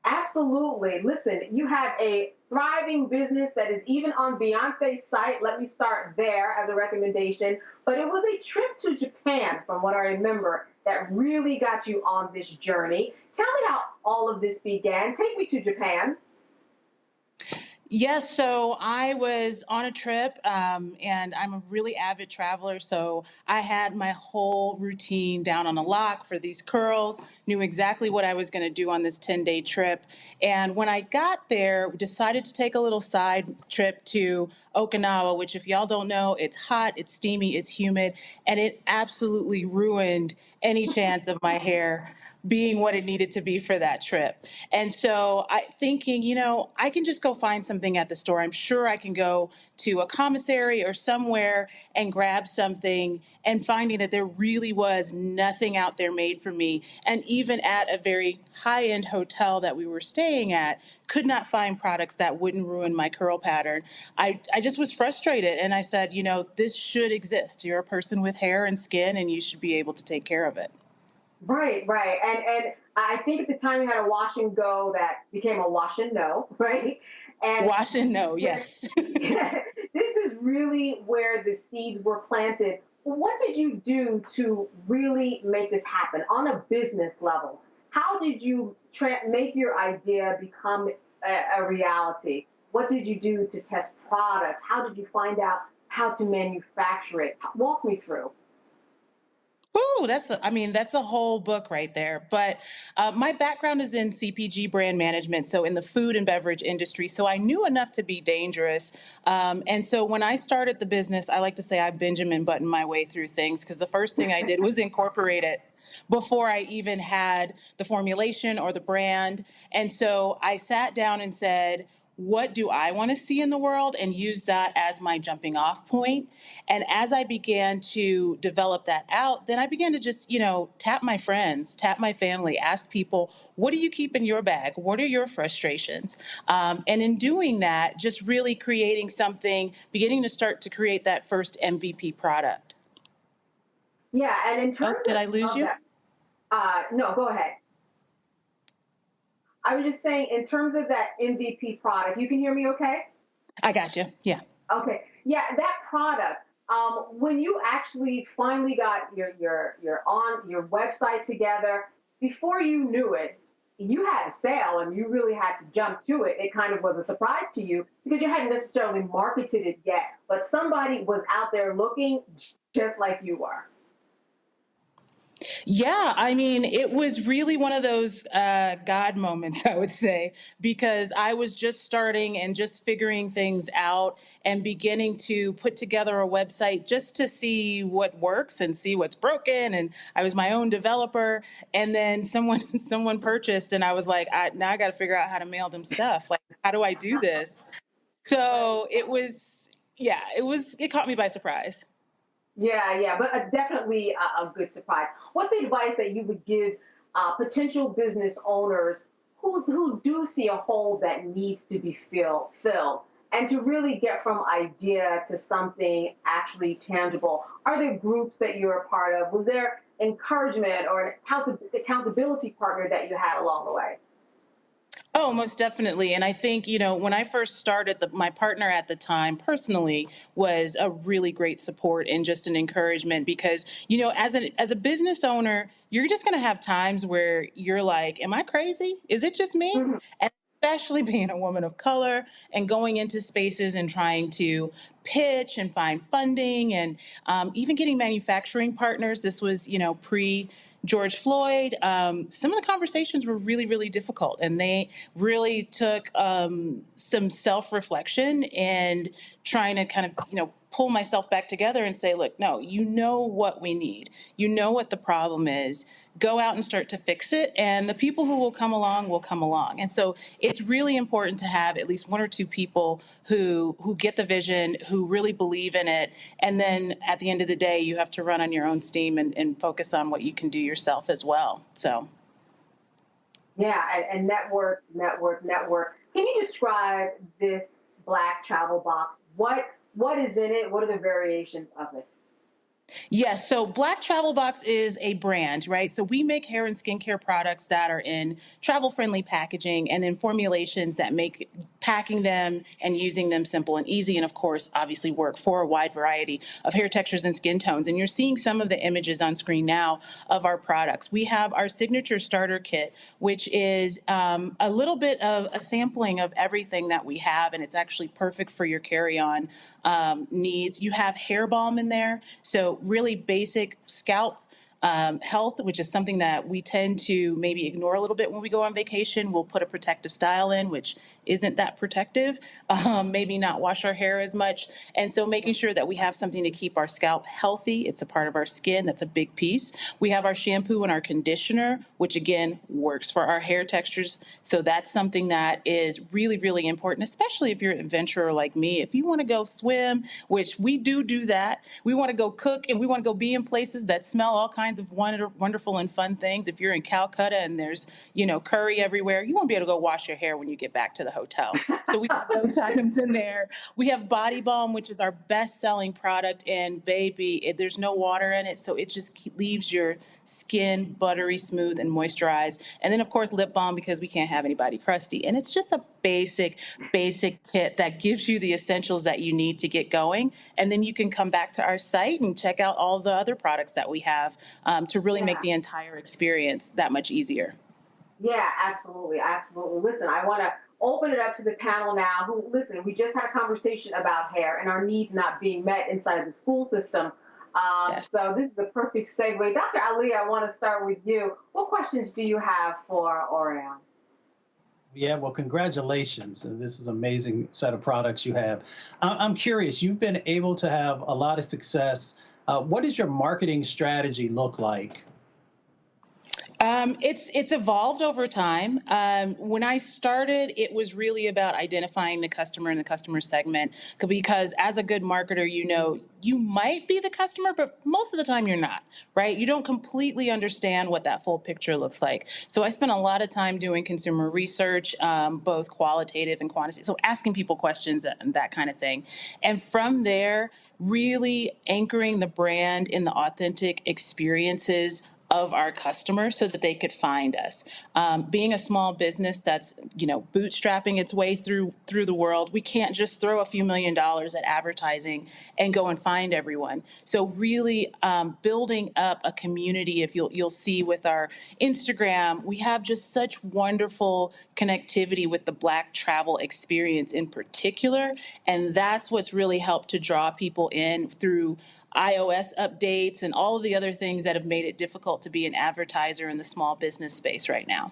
Absolutely. Listen, you have a thriving business that is even on Beyonce's site. Let me start there as a recommendation. But it was a trip to Japan, from what I remember, that really got you on this journey. Tell me how all of this began. Take me to Japan. Yes, so I was on a trip, and I'm a really avid traveler. So I had my whole routine down on a lock for these curls, knew exactly what I was going to do on this 10-day trip. And when I got there, decided to take a little side trip to Okinawa, which, if y'all don't know, it's hot, it's steamy, it's humid, and it absolutely ruined any chance of my hair being what it needed to be for that trip. And so I thinking, I can just go find something at the store. I'm sure I can go to a commissary or somewhere and grab something, and finding that there really was nothing out there made for me. And even at a very high-end hotel that we were staying at, could not find products that wouldn't ruin my curl pattern. I just was frustrated, and I said, this should exist. You're a person with hair and skin, and you should be able to take care of it. Right, right. And I think at the time you had a wash and go that became a wash and no, right? And wash and no, yes. This is really where the seeds were planted. What did you do to really make this happen on a business level? How did you make your idea become a reality? What did you do to test products? How did you find out how to manufacture it? Walk me through. Ooh, that's a whole book right there. But my background is in CPG brand management, so in the food and beverage industry. So I knew enough to be dangerous. And so when I started the business, I like to say I Benjamin buttoned my way through things, because the first thing I did was incorporate it before I even had the formulation or the brand. And so I sat down and said, what do I want to see in the world, and use that as my jumping off point. And as I began to develop that out, then I began to just, tap my friends, tap my family, ask people, what do you keep in your bag? What are your frustrations? And in doing that, just really creating something, beginning to start to create that first MVP product. Yeah, and in terms did I lose you? No, go ahead. I was just saying, in terms of that MVP product, you can hear me okay? I got you. Yeah. Okay. Yeah, that product, when you actually finally got your website together, before you knew it, you had a sale and you really had to jump to it. It kind of was a surprise to you because you hadn't necessarily marketed it yet, but somebody was out there looking just like you are. Yeah, I mean, it was really one of those God moments, I would say, because I was just starting and just figuring things out and beginning to put together a website just to see what works and see what's broken. And I was my own developer. And then someone purchased, and I was like, now I got to figure out how to mail them stuff. Like, how do I do this? So it caught me by surprise. Yeah, but definitely a good surprise. What's the advice that you would give potential business owners who do see a hole that needs to be filled, and to really get from idea to something actually tangible? Are there groups that you're a part of? Was there encouragement or an accountability partner that you had along the way? Oh, most definitely. And I think, when I first started, my partner at the time personally was a really great support and just an encouragement because, as a business owner, you're just going to have times where you're like, am I crazy? Is it just me? Mm-hmm. And especially being a woman of color and going into spaces and trying to pitch and find funding and even getting manufacturing partners. This was, pre George Floyd. Some of the conversations were really, really difficult, and they really took some self-reflection and trying to kind of, pull myself back together and say, look, no, you know what we need. You know what the problem is. Go out and start to fix it, and the people who will come along will come along. And so it's really important to have at least one or two people who get the vision, who really believe in it, and then at the end of the day, you have to run on your own steam and focus on what you can do yourself as well. So, yeah, and network. Can you describe this black travel box? What is in it? What are the variations of it? Yes, so Black Travel Box is a brand, right? So we make hair and skincare products that are in travel-friendly packaging and then formulations that make packing them and using them simple and easy. And of course, obviously work for a wide variety of hair textures and skin tones. And you're seeing some of the images on screen now of our products. We have our signature starter kit, which is a little bit of a sampling of everything that we have, and it's actually perfect for your carry-on needs. You have hair balm in there, so really basic scalp health, which is something that we tend to maybe ignore a little bit when we go on vacation. We'll put a protective style in, which isn't that protective, maybe not wash our hair as much. And so making sure that we have something to keep our scalp healthy. It's a part of our skin. That's a big piece. We have our shampoo and our conditioner, which again works for our hair textures. So that's something that is really, really important, especially if you're an adventurer like me. If you want to go swim, which we do that, we want to go cook and we want to go be in places that smell all kinds of wonderful and fun things. If you're in Calcutta and there's, curry everywhere, you won't be able to go wash your hair when you get back to the hotel. So we have those items in there. We have Body Balm, which is our best-selling product, and baby, there's no water in it, so it just leaves your skin buttery smooth and moisturized. And then, of course, lip balm, because we can't have anybody crusty. And it's just a basic kit that gives you the essentials that you need to get going. And then you can come back to our site and check out all the other products that we have to really make the entire experience that much easier. Yeah, absolutely. Absolutely. Listen, I want to open it up to the panel now listen, we just had a conversation about hair and our needs not being met inside of the school system. So this is the perfect segue. Dr. Ali, I want to start with you. What questions do you have for Orion? Yeah, well, congratulations. This is an amazing set of products you have. I'm curious, you've been able to have a lot of success. What does your marketing strategy look like? It's evolved over time. When I started, it was really about identifying the customer and the customer segment, because as a good marketer, you might be the customer, but most of the time you're not, right? You don't completely understand what that full picture looks like. So I spent a lot of time doing consumer research, both qualitative and quantitative, so asking people questions and that kind of thing. And from there, really anchoring the brand in the authentic experiences of our customers so that they could find us. Being a small business that's, bootstrapping its way through the world, we can't just throw a few $1 million at advertising and go and find everyone. So really building up a community. If you'll see with our Instagram, we have just such wonderful connectivity with the Black travel experience in particular, and that's what's really helped to draw people in through iOS updates and all of the other things that have made it difficult to be an advertiser in the small business space right now.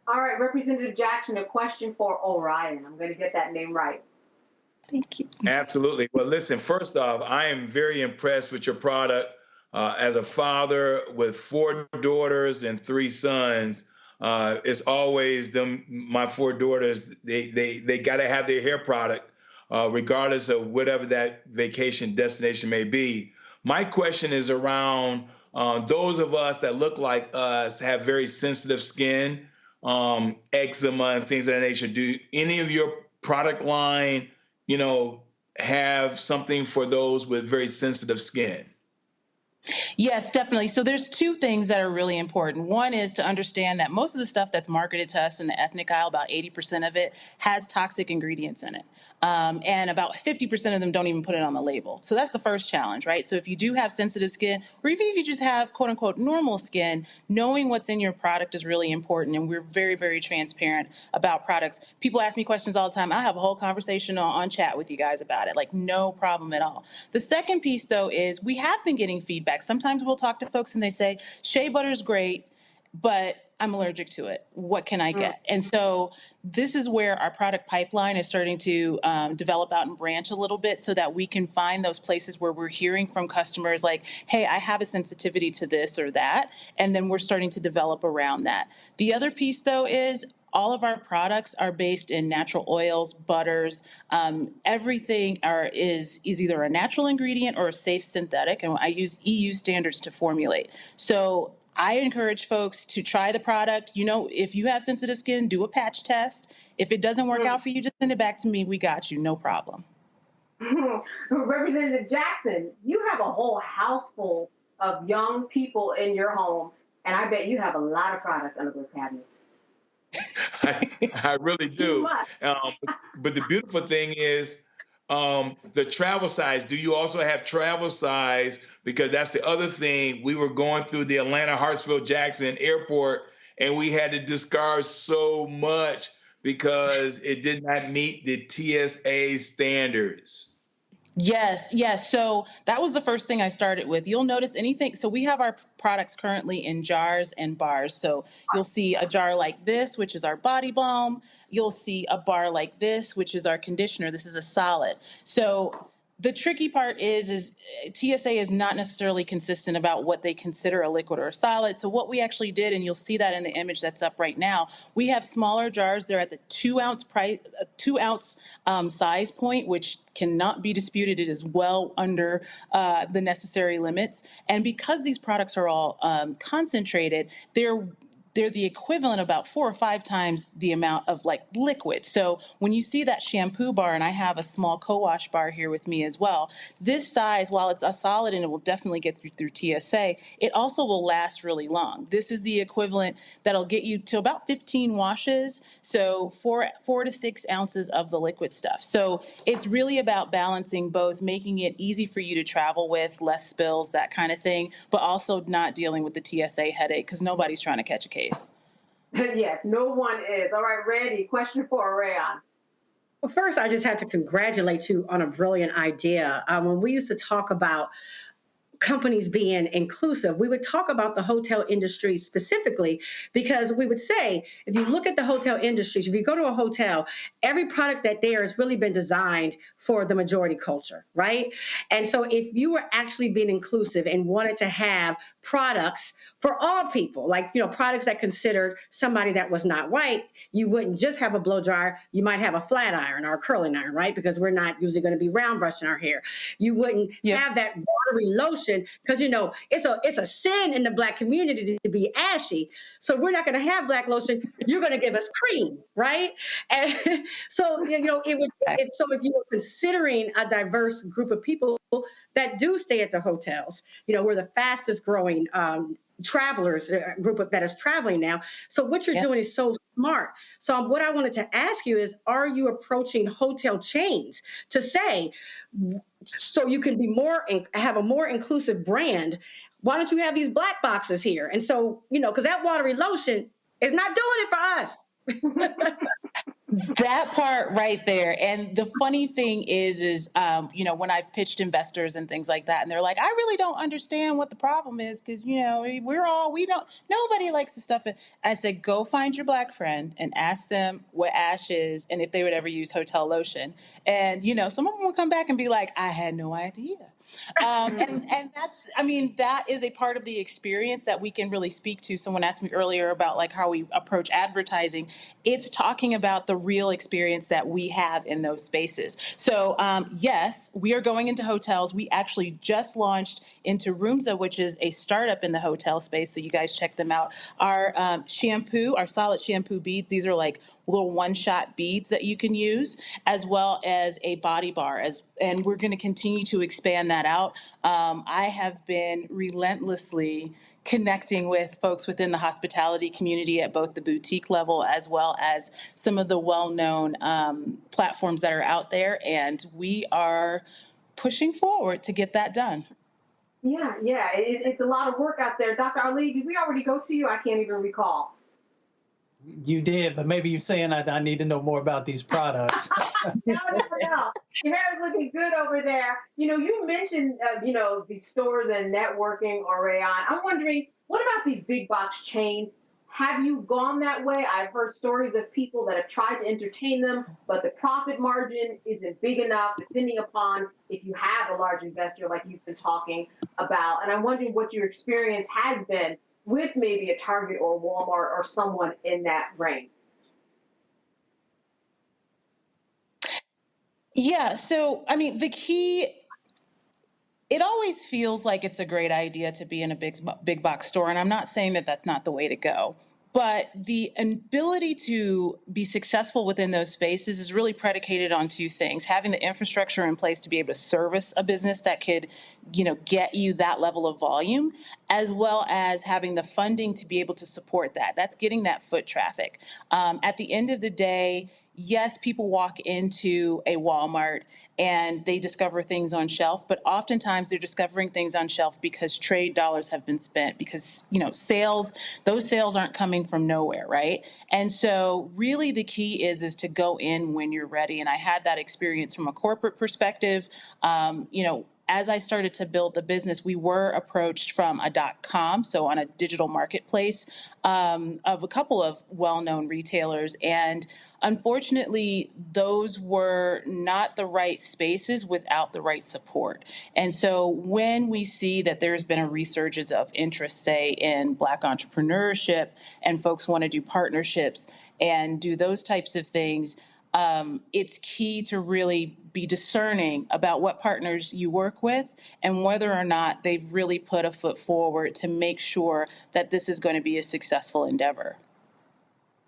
All right, Representative Jackson, a question for Orion. I'm going to get that name right. Thank you. Absolutely. Well, listen, first off, I am very impressed with your product. As a father with 4 daughters and 3 sons, it's always my 4 daughters, they got to have their hair product. Regardless of whatever that vacation destination may be. My question is around those of us that look like us, have very sensitive skin, eczema and things of that nature. Do any of your product line, have something for those with very sensitive skin? Yes, definitely. So there's 2 things that are really important. One is to understand that most of the stuff that's marketed to us in the ethnic aisle, about 80% of it, has toxic ingredients in it. And about 50% of them don't even put it on the label. So that's the first challenge, right? So if you do have sensitive skin, or even if you just have quote unquote normal skin, knowing what's in your product is really important. And we're very, very transparent about products. People ask me questions all the time. I have a whole conversation on chat with you guys about it, like no problem at all. The second piece though is we have been getting feedback. Sometimes we'll talk to folks and they say, shea butter is great, but I'm allergic to it. What can I get? And so this is where our product pipeline is starting to develop out and branch a little bit so that we can find those places where we're hearing from customers like, hey, I have a sensitivity to this or that. And then we're starting to develop around that. The other piece, though, is all of our products are based in natural oils, butters. Everything is either a natural ingredient or a safe synthetic. And I use EU standards to formulate. So I encourage folks to try the product. If you have sensitive skin, do a patch test. If it doesn't work out for you, just send it back to me. We got you. No problem. Representative Jackson, you have a whole house full of young people in your home, and I bet you have a lot of products under those cabinets. I really do. But the beautiful thing is the travel size. Do you also have travel size? Because that's the other thing. We were going through the Atlanta Hartsfield Jackson airport, and we had to discard so much because it did not meet the TSA standards. Yes. So that was the first thing I started with. You'll notice anything. So we have our products currently in jars and bars. So you'll see a jar like this, which is our body balm. You'll see a bar like this, which is our conditioner. This is a solid. So the tricky part is TSA is not necessarily consistent about what they consider a liquid or a solid. So what we actually did, and you'll see that in the image that's up right now, we have smaller jars. They're at the 2 ounce size point, which cannot be disputed. It is well under the necessary limits. And because these products are all concentrated, they're the equivalent about 4 or 5 times the amount of like liquid. So when you see that shampoo bar, and I have a small co-wash bar here with me as well, this size, while it's a solid and it will definitely get through TSA, it also will last really long. This is the equivalent that'll get you to about 15 washes. So 4 to 6 ounces of the liquid stuff. So it's really about balancing both making it easy for you to travel with, less spills, that kind of thing, but also not dealing with the TSA headache because nobody's trying to catch a case. Yes, no one is. All right, Randy, question for Rayon. Well, first, I just had to congratulate you on a brilliant idea. When we used to talk about companies being inclusive, we would talk about the hotel industry specifically because we would say, if you look at the hotel industries, if you go to a hotel, every product that there has really been designed for the majority culture, right? And so if you were actually being inclusive and wanted to have products for all people, like, products that considered somebody that was not white, you wouldn't just have a blow dryer, you might have a flat iron or a curling iron, right? Because we're not usually going to be round brushing our hair. You wouldn't have that watery lotion because it's a sin in the Black community to be ashy. So we're not going to have black lotion. You're going to give us cream, right? And so so if you were considering a diverse group of people that do stay at the hotels, we're the fastest growing travelers group that is traveling now. So what you're doing is so smart. So what I wanted to ask you is, are you approaching hotel chains to say, so you can be have a more inclusive brand, why don't you have these black boxes here? And so, because that watery lotion is not doing it for us. That part right there. And the funny thing is, when I've pitched investors and things like that, and they're like, I really don't understand what the problem is because, nobody likes the stuff. I said, go find your Black friend and ask them what ash is and if they would ever use hotel lotion. And, some of them will come back and be like, I had no idea. And that is a part of the experience that we can really speak to. Someone asked me earlier about like how we approach advertising. It's talking about the real experience that we have in those spaces. So yes, we are going into hotels. We actually just launched into Roomza, which is a startup in the hotel space. So you guys check them out. Our shampoo, our solid shampoo beads, these are like little one-shot beads that you can use, as well as a body bar. And we're going to continue to expand that out. I have been relentlessly connecting with folks within the hospitality community at both the boutique level as well as some of the well-known platforms that are out there. And we are pushing forward to get that done. Yeah, it's a lot of work out there. Dr. Ali, did we already go to you? I can't even recall. You did, but maybe you're saying I need to know more about these products. No. Your hair is looking good over there. You mentioned, these stores and networking, Rayon. I'm wondering, what about these big box chains? Have you gone that way? I've heard stories of people that have tried to entertain them, but the profit margin isn't big enough, depending upon if you have a large investor like you've been talking about. And I'm wondering what your experience has been with maybe a Target or Walmart or someone in that range. Yeah, so, the key, it always feels like it's a great idea to be in a big box store, and I'm not saying that that's not the way to go. But the ability to be successful within those spaces is really predicated on two things: having the infrastructure in place to be able to service a business that could, get you that level of volume, as well as having the funding to be able to support that. That's getting that foot traffic. At the end of the day, yes, people walk into a Walmart and they discover things on shelf, but oftentimes they're discovering things on shelf because trade dollars have been spent, because, those sales aren't coming from nowhere, right? And so really the key is to go in when you're ready. And I had that experience from a corporate perspective. As I started to build the business, we were approached from a .com, so on a digital marketplace, of a couple of well-known retailers. And unfortunately, those were not the right spaces without the right support. And so when we see that there's been a resurgence of interest, say, in Black entrepreneurship, and folks want to do partnerships and do those types of things, it's key to really be discerning about what partners you work with and whether or not they've really put a foot forward to make sure that this is going to be a successful endeavor.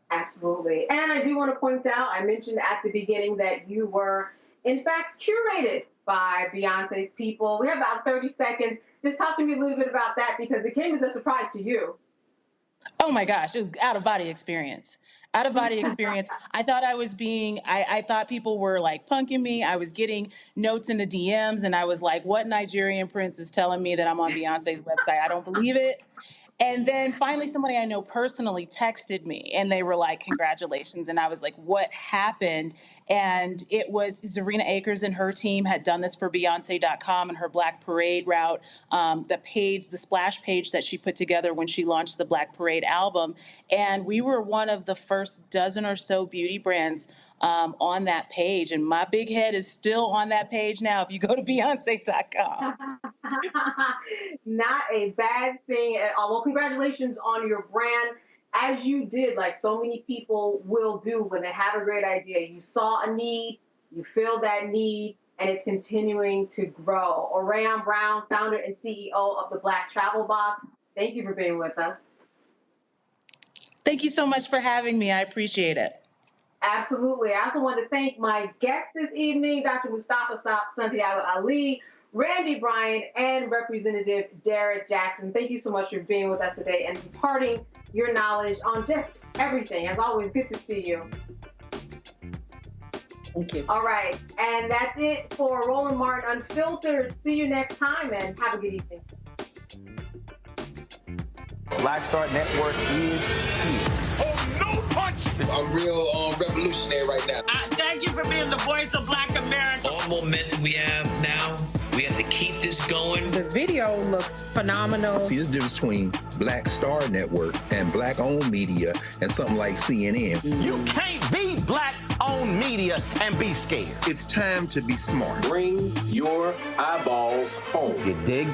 Absolutely. And I do want to point out, I mentioned at the beginning that you were, in fact, curated by Beyonce's people. We have about 30 seconds. Just talk to me a little bit about that, because it came as a surprise to you. Oh my gosh, it was out-of-body experience. Out-of-body experience. I thought I was I thought people were like punking me. I was getting notes in the DMs and I was like, what Nigerian prince is telling me that I'm on Beyonce's website? I don't believe it. And then finally somebody I know personally texted me and they were like, congratulations. And I was like, what happened? And it was Zarina Akers and her team had done this for Beyonce.com and her Black Parade route, the splash page that she put together when she launched the Black Parade album. And we were one of the first dozen or so beauty brands on that page. And my big head is still on that page now if you go to Beyonce.com. Not a bad thing at all. Well, congratulations on your brand. As you did, like so many people will do when they have a great idea. You saw a need, you filled that need, and it's continuing to grow. Orion Brown, founder and CEO of the Black Travel Box, thank you for being with us. Thank you so much for having me. I appreciate it. Absolutely. I also want to thank my guests this evening, Dr. Mustafa Santiago Ali, Randy Bryant, and Representative Derek Jackson. Thank you so much for being with us today and imparting your knowledge on just everything. As always, good to see you. Thank you. All right. And that's it for Roland Martin Unfiltered. See you next time and have a good evening. Black Star Network is here. Oh, no punch! I'm real revolutionary right now. Thank you for being the voice of Black America. All momentum we have now, we have to keep this going. The video looks phenomenal. See, this difference between Black Star Network and Black-owned media and something like CNN. You can't be Black-owned media and be scared. It's time to be smart. Bring your eyeballs home. You dig?